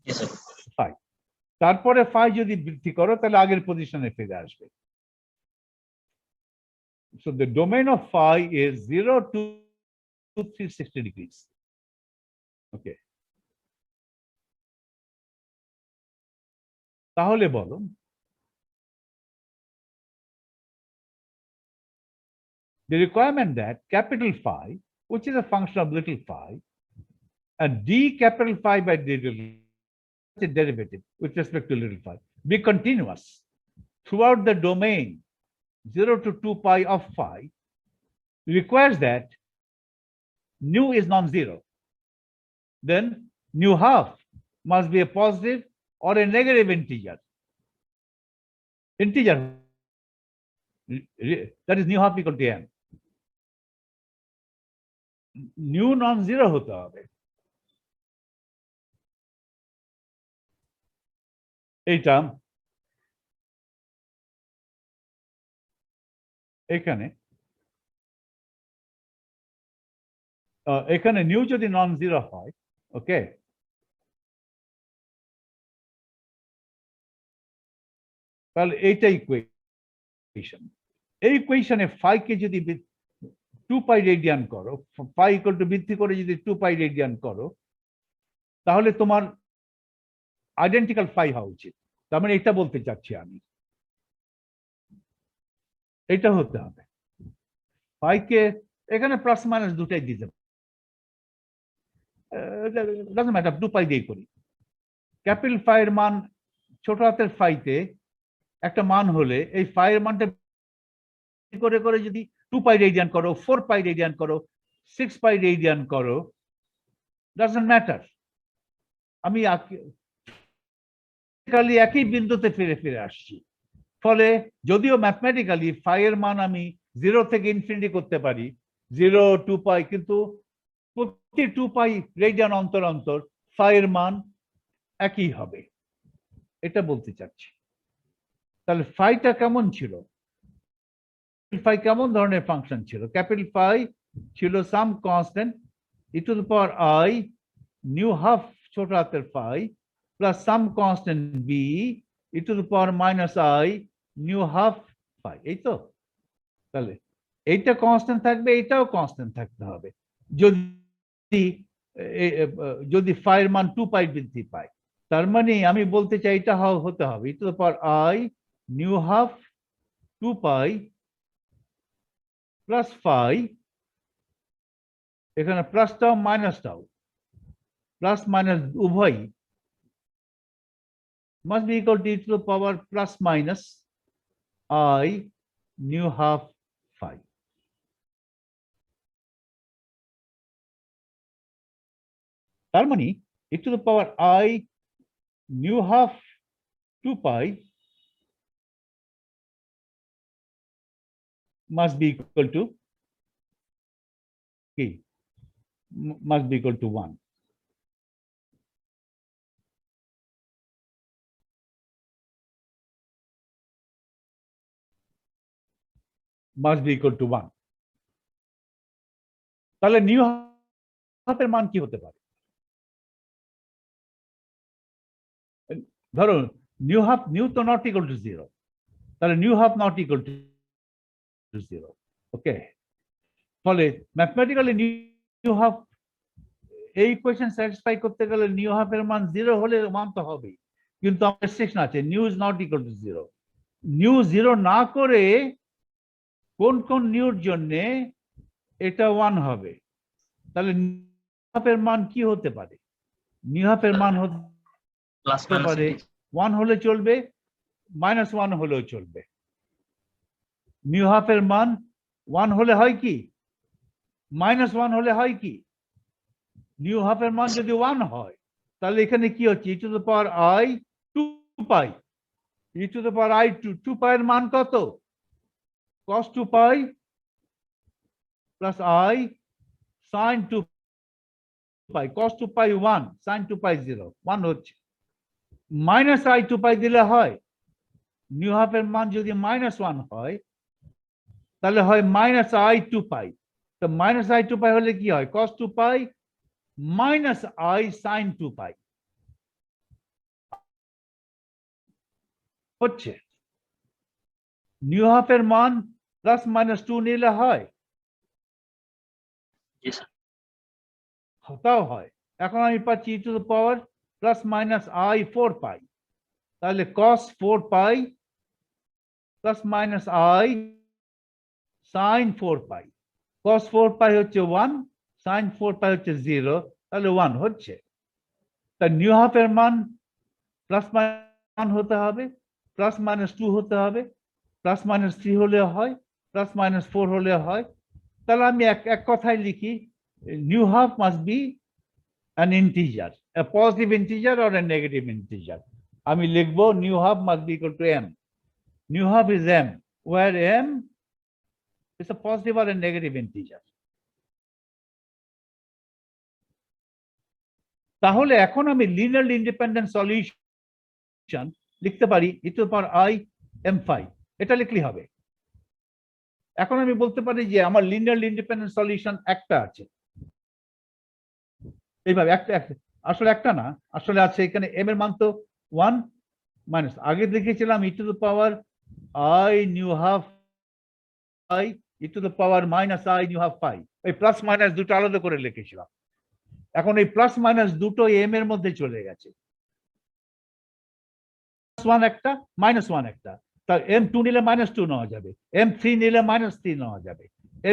জি স্যার। phi, তারপরে phi যদি বৃদ্ধি করো তাহলে আগের পজিশনে ফিরে আসবে। So the domain of phi is 0 to 360 degrees. Okay. তাহলে বলো, the requirement that capital phi, which is a function of little phi, and d capital phi by derivative with respect to little phi be continuous throughout the domain 0 to 2 pi of phi requires that nu is non-zero. Then nu half must be a positive or a negative integer. That is nu half equal to n. Nu non-zero হতে হবে। এইটা এখানে এখানে new যদি non zero হয়, ওকে, তাহলে এইটা equation. এই ইকুয়েশনে ফাই কে যদি 2 পাই রেডিয়ান করো, ফাই ইকুয়াল টু বৃদ্ধি করে যদি 2 পাই রেডিয়ান করো, তাহলে তোমার আইডেন্টিক্যাল ফাই হওয়া উচিত। তার মানে এটা বলতে চাচ্ছি আমি, এটা হতে হবে। ফাই কে এখানে প্লাস মাইনাস দুটাই দিতে হবে, 2 পাই দিয়ে করি। ক্যাপিটাল ফাই এর মান ছোট হাতের ফাইতে একটা মান হলে এই ফাই এর মানটা করে করে যদি 2 পাই রেডিয়ান করো, 4 পাই রেডিয়ান করো, 6 পাই রেডিয়ান করো, ডাজন্ট ম্যাটার। আমি একই বিন্দুতে ফিরে ফিরে আসছি। ফলে যদিও ম্যাথমেটিক্যালি ফাই এর মান আমি 0 থেকে ইনফিনিটি করতে পারি, 0 2 পাই, কিন্তু প্রতি 2 পাই রেডিয়ান অন্তর অন্তর ফাই এর মান একই হবে, এটা বলতে চাচ্ছি। তাহলে ফাইটা কেমন ছিল? ফাই কেমন ধরনের ফাংশন ছিল? ক্যাপিটাল ফাই ছিল some constant e to the power i nu half ছোট হাতের phi plus some constant b e to the power minus i nu half phi. এই তো, তাহলে এইটা কনস্ট্যান্ট থাকবে, এইটাও কনস্ট্যান্ট থাকতে হবে যদি ফাইয়ের মান 2 পাই বৃদ্ধি পায়। তার মানে আমি বলতে চাই এটা হতে হবে e to the power i nu half 2 pi plus phi, এখানে প্লাসটাও মাইনাসটাও, প্লাস মাইনাস উভয় must be equal to e to the power plus minus I nu half phi. তার মানে e to the power I nu half 2 pi must be equal to k, must be equal to 1. Must be equal to 1. তাহলে new হাফের মান কি হতে পারে? ধরো new half, new তো নট ইকুয়াল টু 0, তাহলে new half not equal to 0, ওকে। ফলে ম্যাথমেটিক্যালি নিউ হাফ এই ইকুয়েশন স্যাটিসফাই করতে গেলে নিউ হাফের মান 0 হলে মান তো হবেই, কিন্তু আমাদের রেস্ট্রিকশন আছে, new is not equal to 0। New 0 না করে কোন কোন নিউর জন্য এটা 1 হবে, তাহলে নিউ হাফের মান কি হতে পারে? নিউ হাফের মান হতে পারে 1 হলে চলবে, -1 হলেও চলবে। নিউ হাফের মান 1 হলে হয় কি -1 হলে হয় কি, নিউ হাফের মান যদি 1 হয় তাহলে এখানে কি হচ্ছে, e to the power i 2 pi, e to the power i 2 পাই এর মান কত, cos 2 pi plus i sin 2 pi, cos 2 pi 1, sin 2 পাই 0, 1 হচ্ছে। মাইনাস i 2 পাই দিলে হয়, নিউ হাফের মান যদি -1 হয় তাহলে হয় মাইনাস i 2 পাই, তো মাইনাস i 2 পাই হলে কি হয়, cos 2 pi minus i sin 2 পাই হচ্ছে। নিউ হাফের মান +-2 নিলে হয়, জি স্যার। তাও হয়। এখন আমি পাচ্ছি e to the power +-i 4 পাই, তাহলে cos 4 pi +-i sin 4 pi, cos 4 পাই হচ্ছে 1, sin 4 পাই হচ্ছে 0, তাহলে 1 হচ্ছে। তা নিউ হাফের মান +-1 হতে হবে, +-2 হতে হবে, +-3 হলে হয়, +-4 হলে হয়। তাহলে আমি এক কথায় লিখি, new half must be an integer, a positive integer or a negative integer. আমি লিখব new half must be equal two m, nu half is m, where m is a positive or a negative integer. তাহলে এখন আমি linearly independent solution লিখতে পারি e to the power i m5, এটা লিখলেই হবে। এখন আমি বলতে পারি যে আমার লিনিয়ারলি ইন্ডিপেন্ডেন্ট সলিউশন একটা আছে, এইভাবে একটা আসলে একটা না, আসলে আছে এখানে m এর মান তো 1 মাইনাস, আগে দেখেছিলাম e to the power i nu half i e to the power minus i nu half pi, এই প্লাস মাইনাস দুটো আলাদা করে লিখেছিলাম। এখন এই প্লাস মাইনাস দুটো m এর মধ্যে চলে গেছে, +1 একটা -1 একটা, তার m2 নিলে -2 নেওয়া যাবে, m3 নিলে -3 নেওয়া যাবে,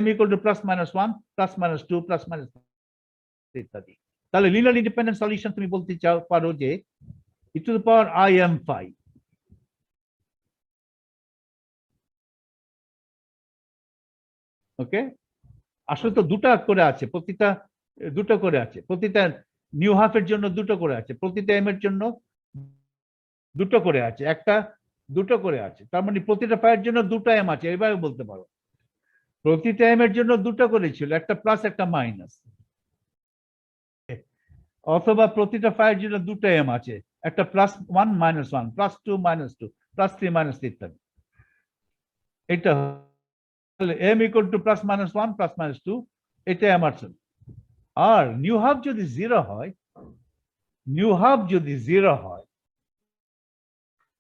m ইকুয়াল টু +-1 +-2 +-3 ইত্যাদি। তাহলে লিনিয়ার ইন্ডিপেন্ডেন্ট সলিউশন তুমি বলতে চাও পারো যে e to the power i m5, ওকে। আসলে তো দুটো করে আছে, প্রতিটা দুটো করে আছে, প্রতিটা নিউ হাফের জন্য দুটো করে আছে, প্রতিটা m এর জন্য দুটো করে আছে, একটা দুটো করে আছে, তার মানে প্রতিটা পায়ের জন্য দুটো m আছে, এইভাবে বলতে পারো। প্রতিটা m এর জন্য দুটো করে ছিল, একটা প্লাস একটা মাইনাস, অথবা প্রতিটা পায়ের জন্য দুটো m আছে, একটা +1 -1, +2 -2, +3 -3 ইত্যাদি। এটা হলে m ইকুয়াল টু +-1 +-2, এটা আমার। আর নিউ হাফ যদি 0 হয়, নিউ হাফ যদি 0 হয়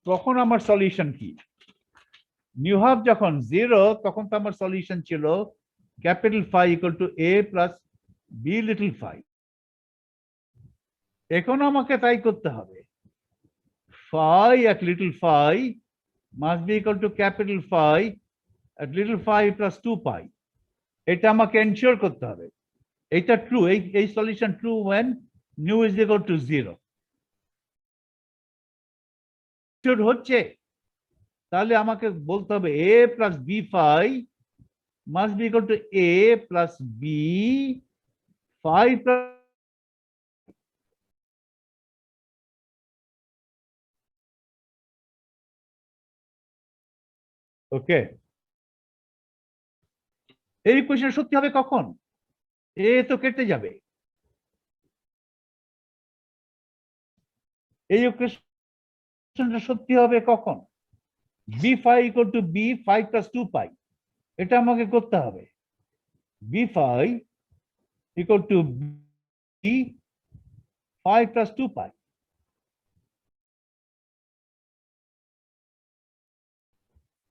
তখন আমার সলিউশন কি, নিউ হাফ যখন 0 তখন তো আমার সলিউশন ছিল capital phi equal to a plus b little phi. এখন আমাকে তাই করতে হবে, phi at little phi must be equal to capital phi at little phi plus 2 pi, এটা আমাকে এনশিওর করতে হবে। এটা ট্রু, এই solution true when nu is equal to 0 হচ্ছে, তাহলে আমাকে বলতে হবে a plus b phi must be equal to a plus b phi plus, okay. এই ইকুয়েশন সত্যি হবে কখন, এ তো কেটে যাবে, এই ইকুয়েশনটা সত্যি হবে কখন, B phi equal to B phi plus 2 pi, এটা আমাকে করতে হবে, B phi equal to B phi plus 2 pi,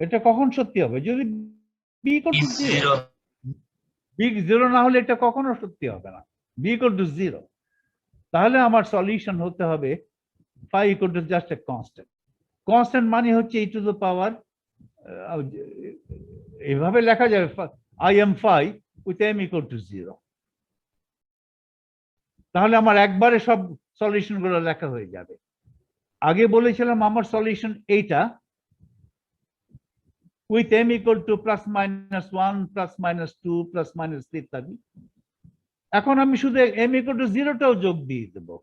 এটা কখন সত্যি হবে, যদি বি ইকুয়াল টু 0, বি 0 না হলে এটা কখনো সত্যি হবে না, বি ইকুয়াল টু 0। তাহলে আমার সলিউশন হতে হবে phi equal to just a constant, constant মানে হচ্ছে e টু দ্য পাওয়ার, এইভাবে লেখা যাবে i am phi with m equal to 0। তাহলে আমার একবারে সব সলিউশন গুলো লেখা হয়ে যাবে। আগে বলেছিলাম আমার সলিউশন এইটা, with m equal to plus minus 1, plus minus 2, plus minus 3 ইত্যাদি। এখন আমি শুধু m equal to 0টাও যোগ দিয়ে দেবো,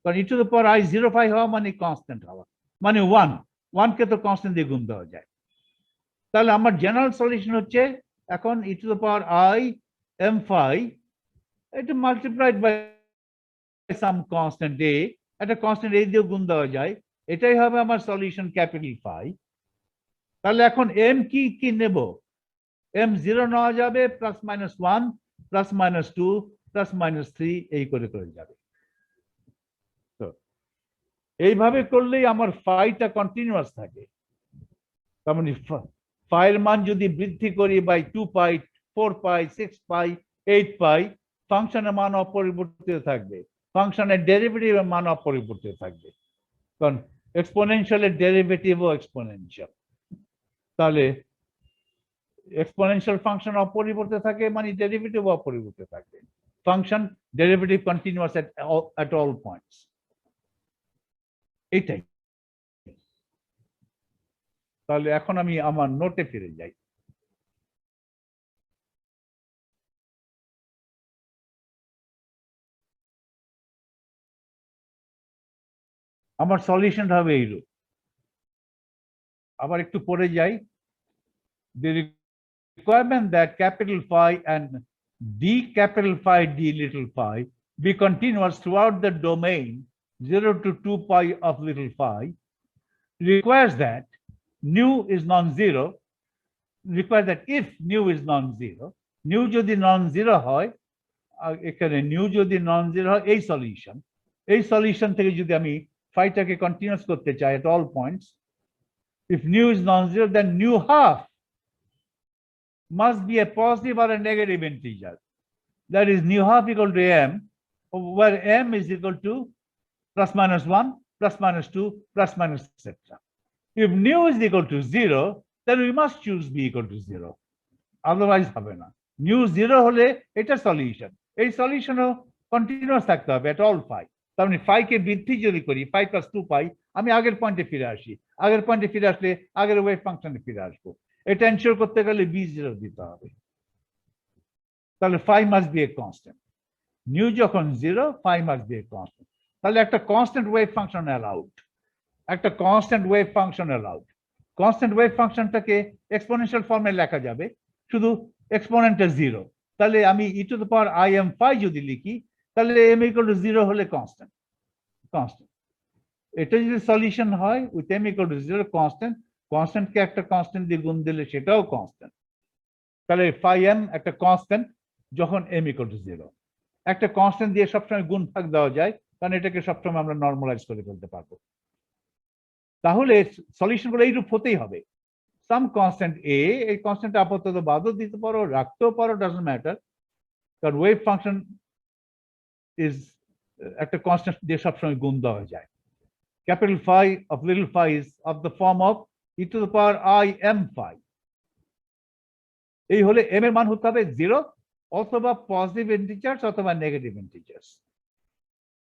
কারণ e to the power I 0 phi হওয়া মানে কনস্ট্যান্ট হওয়া, মানে 1 কে তো কনস্ট্যান্ট দিয়ে গুণ দেওয়া যায়। তাহলে আমার জেনারেল সলিউশন হচ্ছে এখন e to the power I m phi এটা multiplied by some constant a, একটা কনস্ট্যান্ট a দিয়ে গুণ দেওয়া যায়, এটাই হবে আমার সলিউশন ক্যাপিটাল ফাই। তাহলে এখন m কি নেব, m 0 নেওয়া যাবে, plus minus 1, plus minus 2, plus minus 3 এই করে যাবে। তো এইভাবে করলেই আমার ফাইটা কন্টিনিউয়াস থাকে। তার মানে ফাইয়ের মান যদি বৃদ্ধি করি বাই 2 পাই, 4 পাই, 6 পাই, 8 পাই, ফাংশনের মান অপরিবর্তিত থাকবে, ফাংশনের ডেরিভেটিভের মান অপরিবর্তিত থাকবে, কারণ এক্সপোনেনশিয়ালের ডেরিভেটিভও এক্সপোনেনশিয়াল। তাহলে এক্সপোনেনশিয়াল ফাংশন অপরিবর্তিত থাকে মানে ডেরিভেটিভ অপরিবর্তিত থাকবে, function derivative continuous at all points। এইটাই। তাহলে এখন আমি আমার নোটে ফিরে যাই। আমার সলিউশন হবে এইরূপ, আবার একটু পড়ে যাই। The requirement that capital phi and d capital phi d little phi be continuous throughout the domain 0 to 2 pi of little phi requires that nu is non-zero, requires that if nu is non-zero, nu যদি non-zero হয়, এখানে nu যদি non-zero হয়, এই solution থেকে যদি আমি ফাইটাকে continuous করতে চাই at all points, if nu is non-zero, then nu half must be a positive or a negative integer. That is nu half equal to m, where m is equal to plus minus 1, plus minus 2, plus minus etc. If nu is equal to 0, then we must choose b equal to 0. Otherwise হবে না। nu 0 হলে এটা solution, এই সলিউশনও continuous থাকতে হবে at all phi। তার মানে phi কে বৃদ্ধি যদি করি, phi plus 2 pi, আমি আগের পয়েন্টে ফিরে আসি, আগের পয়েন্টে ফিরে আসলে আগের ওয়েভ ফাংশনে ফিরে আসবো। এটা এনশিওর করতে গেলে b0 দিতে হবে। তাহলে phi must be a constant, nu যখন 0, phi must be a constant। তাহলে একটা কনস্ট্যান্ট ওয়েভ ফাংশন অ্যালাউড, একটা constant wave function allowed. Constant wave ফাংশনটাকে এক্সপোনেনশিয়াল ফর্মে লেখা যাবে, শুধু এক্সপোনেন্টটা 0। তাহলে আমি e to the power I m phi যদি লিখি, তাহলে m equal to 0 হলে কনস্ট্যান্ট। এটা যদি সলিউশন হয় with m equal to 0 constant, কনস্ট্যান্টকে একটা কনস্ট্যান্ট দিয়ে গুণ দিলে সেটাও কনস্ট্যান্ট। তাহলে phi m একটা কনস্ট্যান্ট যখন m equal to 0। একটা কনস্ট্যান্ট দিয়ে সবসময় গুণ ভাগ দেওয়া যায়, কারণ এটাকে সবসময় আমরা নর্মালাইজ করে ফেলতে পারবো। তাহলে সলিউশনগুলো এইরূপ হতেই হবে। সাম কনস্ট্যান্ট a, এই কনস্ট্যান্ট আপাতত বাদও দিতে পারো, রাখতেও পারো, ডাজন্ট ম্যাটার, কারণ ওয়েভ ফাংশন ইজ একটা কনস্ট্যান্ট দিয়ে সবসময় গুণ দেওয়া যায়। Capital phi of little phi is of the form of e to the power I m phi। এই হলে m এর মান হতে হবে 0 অথবা পজিটিভ ইন্টিজার্স অথবা নেগেটিভ ইন্টিজার্স,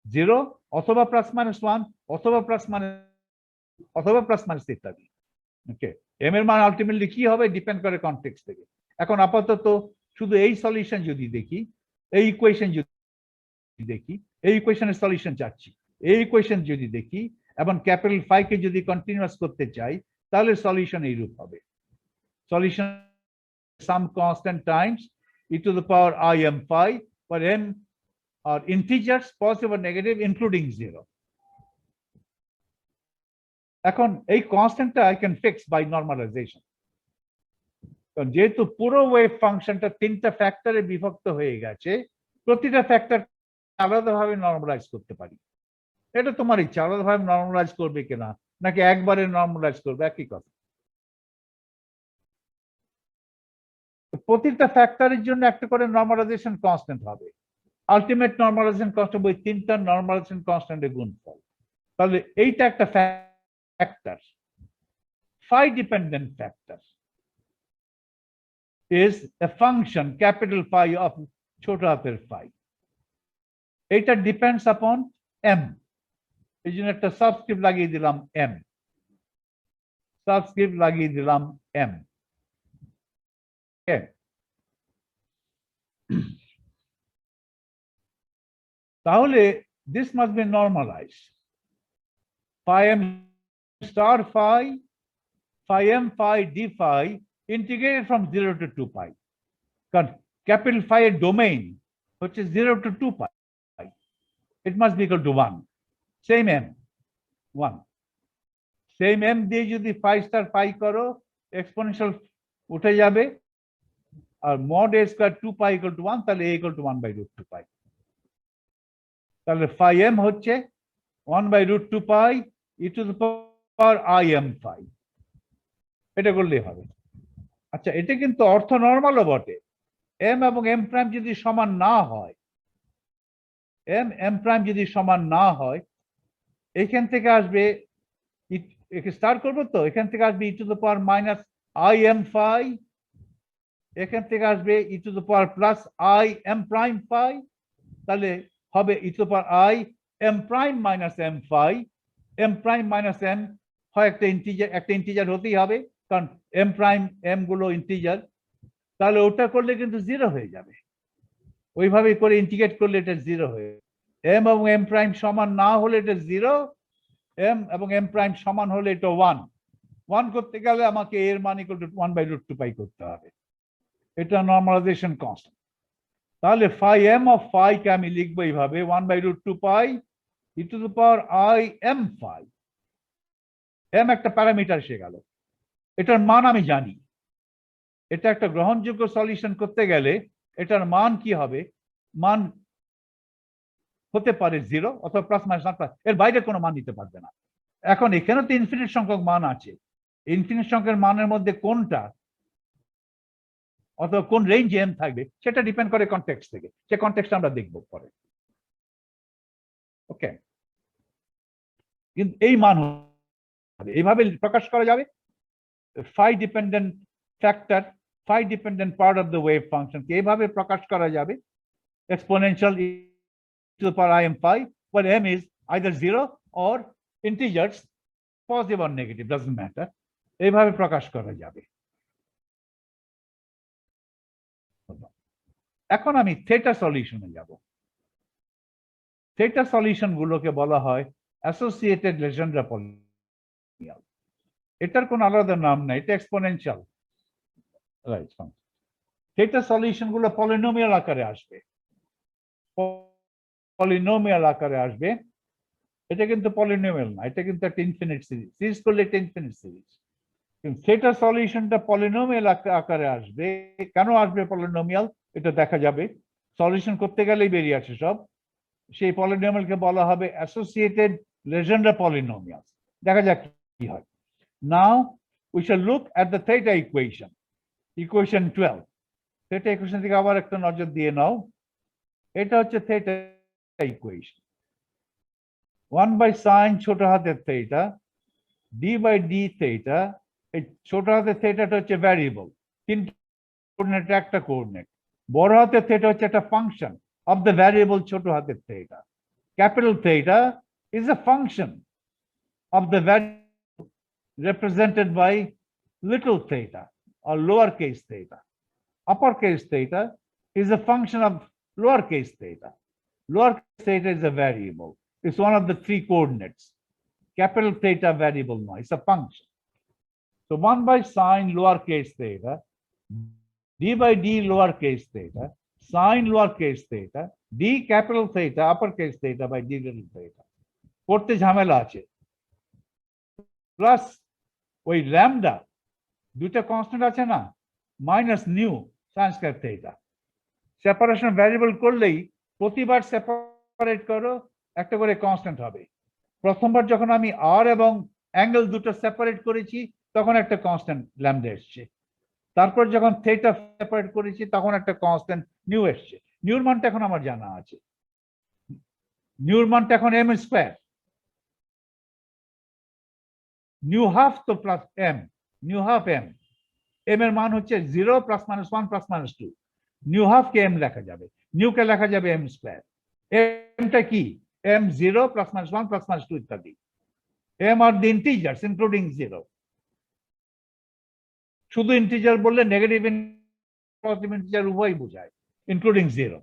0 অথবা প্লাস মাইনাস 1 অথবা প্লাস মাইনাস ইত্যাদি। ওকে, m এর মান আলটিমেটলি কি হবে ডিপেন্ড করে কনটেক্সট থেকে। এখন আপাতত শুধু এই সলিউশন যদি দেখি, এই ইকুয়েশন যদি দেখি, এই ইকুয়েশনের সলিউশন চাচ্ছি, এই ইকুয়েশন যদি দেখি এবং ক্যাপিটাল phi কে যদি কন্টিনিউয়াস করতে চাই, তাহলে সলিউশন এইরূপ হবে। Solution some constant Times e to the power I m phi, where m are integers, positive or negative, including 0. এখন এই কনস্ট্যান্টটা I can fix by normalisation, কারণ যেহেতু পুরো ওয়েভ ফাংশনটা 3টা ফ্যাক্টরে বিভক্ত হয়ে গেছে, প্রতিটা ফ্যাক্টর আলাদাভাবে নরমালাইজ করতে পারি। এটা তোমার ইচ্ছা, আলাদাভাবে নরমালাইজ করবে কিনা, নাকি একবারে নরমালাইজ করবে, একই কথা। প্রতিটা ফ্যাক্টরের জন্য একটা করে নরমালাইজেশন কনস্ট্যান্ট হবে। আলটিমেট নরমালাইজেশন কনস্ট্যান্ট ওই 3টা নরমালাইজেশন কনস্ট্যান্টের গুণফল। তাহলে এইটা একটা factor, phi dependent factor is a function capital phi of ছোট হাতের phi. এটা depends upon m, এই জন্য একটা সাবস্ক্রিপ্ট লাগিয়ে দিলাম m, সাবস্ক্রিপ্ট লাগিয়ে দিলাম m। তাহলে this must be normalized. Phi m star phi m phi d phi integrated from 0 to 2 pi. কারণ capital phi এর domain হচ্ছে 0 to 2 pi. It must be equal to 1. Same m 1. Same m দিয়ে যদি phi star pi করো exponential উঠে যাবে আর mod a square 2 pi equal to 1 তাহলে a equal to 1 by root 2 pi. তাহলে phi m হচ্ছে 1 by root 2 pi e to the power I m phi. এটা করলেই হবে। আচ্ছা, এটা কিন্তু অর্থ নরমালও বটে। m এবং m প্রাইম যদি সমান না হয়, m প্রাইম যদি সমান না হয়, এখান থেকে আসবে, একে স্টার্ট করবো তো, এখান থেকে আসবে e to the power minus I m phi, এখান থেকে আসবে e to the power plus I m prime phi, তাহলে হবে e to the power I m prime minus m phi, m prime minus m হয় একটা integer হতেই হবে, কারণ m প্রাইম m গুলো ইন্টিজার, তাহলে ওটা করলে কিন্তু 0 হয়ে যাবে। ওইভাবে করে ইন্টিগ্রেট করলে এটা 0 হয়ে, m এবং m প্রাইম সমান না হলে এটা 0, m এবং m প্রাইম সমান হলে এটা 1। 1 করতে গেলে আমাকে এর মান equal to 1 by root 2 pi করতে হবে। এটা নরমালাইজেশন কনস্ট্যান্ট। তাহলে phi m অফ phi কে আমি লিখবো এইভাবে 1 by root 2 pi e to the power I m phi। m একটা প্যারামিটার এসে গেল, এটার মান আমি জানি। এটা একটা গ্রহণযোগ্য সলিউশন করতে গেলে এটার মান কি হবে? মান হতে পারে 0 অথবা প্লাস মাইনাস, এর বাইরে কোনো মান নিতে পারবে না। এখন এখানে তো ইনফিনিট সংখ্যক মান আছে, ইনফিনিট সংখ্যকের মানের মধ্যে কোনটা অথবা কোন রেঞ্জে m থাকবে সেটা ডিপেন্ড করে কনটেক্সট থেকে, সে কনটেক্সট আমরা দেখব পরে। ওকে, কিন্তু এই মান এইভাবে প্রকাশ করা যাবে। phi dependent factor, phi dependent part of the wave function কে এইভাবে প্রকাশ করা যাবে, exponential e to the power I m phi, where m is either 0 or integers, positive or negative, doesn't matter, এইভাবে প্রকাশ করা যাবে। এখন আমি থিটা সলিউশনে যাব। থিটা সলিউশন গুলোকে বলা হয় অ্যাসোসিয়েটেড লেজেন্ডার পলিনোমিয়াল। এটার কোনো আলাদা নাম নাই, এটা এক্সপোনেনশিয়াল। রাইট, থিটা সলিউশন গুলো পলিনোমিয়াল আকারে আসবে, পলিনোমিয়াল আকারে আসবে। এটা কিন্তু পলিনোমিয়াল না, এটা কিন্তু একটা ইনফিনিট সিরিজ, সিরিজ করলে একটা ইনফিনিট সিরিজ। কিন্তু থিটা সলিউশনটা পলিনোমিয়াল আকারে আসবে। কেন আসবে পলিনোমিয়াল এটা দেখা যাবে, সলিউশন করতে গেলেই বেরিয়ে আসে সব। সেই পলিনোমিয়ালকে বলা হবে অ্যাসোসিয়েটেড লেজেন্ডার পলিনোমিয়াল। দেখা যাক কি হয়। Now we shall look at the theta equation, equation 12। Theta equation থেকে আবার একটা নজর দিয়ে নাও। এটা হচ্ছে থিটা ইকুয়েশন, 1 বাই সাইন ছোট হাতের theta d by d theta. এই ছোট হাতের থিটাটা হচ্ছে ভ্যারিয়েবল, 3 কোঅর্ডিনেট, একটা কোঅর্ডিনেট। বড় হাতের থিটা হচ্ছে একটা ফাংশন অফ দ্য ভ্যারিয়েবল ছোট হাতের theta. Capital theta is a function of the variable represented by little theta or lowercase theta. Uppercase theta is a function of lowercase theta. Lowercase theta is a variable. It's one of the 3 coordinates. Capital theta variable no, it's a function. So 1 by sine lowercase theta, d by d lowercase theta, sine lowercase theta, d capital theta uppercase theta by d little theta. করতে ঝামেলা আছে। Plus ওই lambda, দুইটা constant আছে না, minus new sine square theta. Separation variable করলেই প্রতিবার separate করো একটা করে কনস্ট্যান্ট হবে। প্রথমবার যখন আমি আর এবং অ্যাঙ্গেল দুটো সেপারেট করেছি তখন একটা কনস্ট্যান্ট ল্যামডা এসছে। তারপর যখন থিটা সেপারেট করেছি তখন একটা কনস্ট্যান্ট নিউ এসছে। নিউর মানটা এখন আমার জানা আছে, নিউর মানটা এখন m স্কয়ার। নিউ হাফ তো plus m, nu half m, m এর মান হচ্ছে 0 plus minus 1 plus minus 2। Nu half কে m লেখা যাবে, নিউ কে লেখা যাবে m স্কয়ার। mটা কি? m 0 plus minus 1 plus minus 2 ইত্যাদি। m are the integers including 0। শুধু ইন্টিজার বললে নেগেটিভ পজিটিভ ইন্টিজার উভয় বোঝায়, including zero.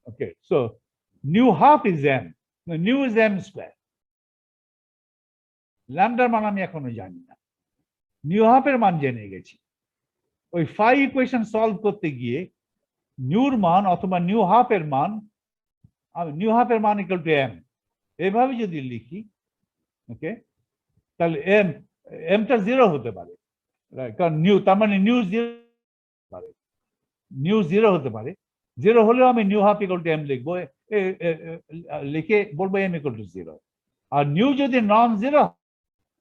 Okay, so nu half is m, nu is m square. ল্যামডার মান আমি এখনো জানি না, নিউ হাফের মান জেনে গেছি। ওই ফাই ইকুয়েশন সলভ করতে গিয়ে নিউর মান অথবা নিউ হাফের মান, নিউ হাফের মান ইকুয়াল টু এম এভাবে যদি লিখি, ওকে, তাহলে এমটা জিরো হতে পারে, কারণ নিউ তার মানে নিউ জিরো পারে, নিউ জিরো হতে পারে। জিরো হলেও আমি nu half equal to m লিখবো, লিখে বলবো এম ইকুয়াল টু জিরো। আর নিউ যদি নন জিরো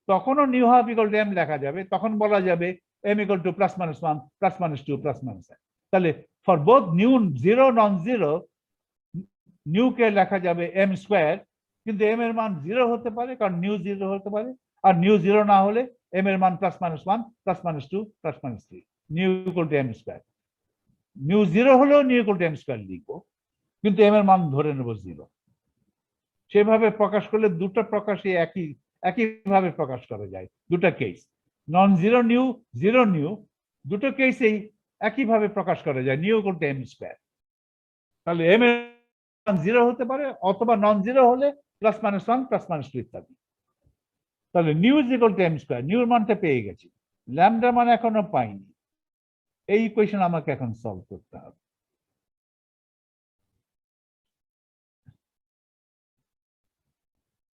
তখনও nu half equal to m লেখা যাবে, তখন বলা যাবে m equal to plus minus one, plus minus two, plus minus. তাহলে for both nu zero non zero nu কে লেখা যাবে এম স্কোয়ার, কিন্তু এম এর মান জিরো হতে পারে কারণ নিউ জিরো হতে পারে, আর নিউ জিরো না হলে এম এর মান plus minus one, plus minus two, plus minus three, nu equal to m square. Nu zero হলেও nu equal to m square লিখবো, কিন্তু এম এর মান ধরে নেব জিরো। সেভাবে প্রকাশ করলে দুটো প্রকাশে একইভাবে প্রকাশ করা যায়, দুটো case, non zero nu, zero nu, দুটো কেসেই একইভাবে প্রকাশ করা যায়, nu equal to m square. তাহলে এম এর মান জিরো হতে পারে, অথবা নন জিরো হলে plus minus one, plus minus two ইত্যাদি। তাহলে nu is equal to m square, নিউর মানটা পেয়ে গেছি, ল্যামডার মান এখনো পাইনি। এই ইকুয়েশন আমাকে এখন সলভ করতে হবে।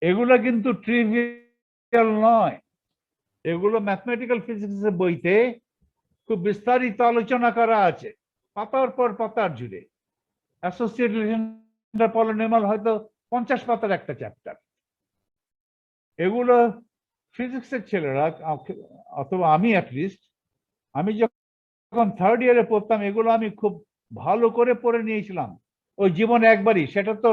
এগুলো কিন্তু ট্রিভিয়াল নয়, এগুলো ম্যাথমেটিক্যাল ফিজিক্সের বইতে খুব বিস্তারিত আলোচনা করা আছে, পাতার পর পাতার জুড়ে। অ্যাসোসিয়েট রিলেশন পলিনোমিয়াল হয়তো 50 পাতার একটা চ্যাপ্টার। এগুলো ফিজিক্সের ছেলেরা, অথবা আমি অ্যাটলিস্ট, আমি যখন থার্ড ইয়ারে পড়তাম এগুলো আমি খুব ভালো করে পড়ে নিয়েছিলাম, ওই জীবনে একবারই, সেটা তো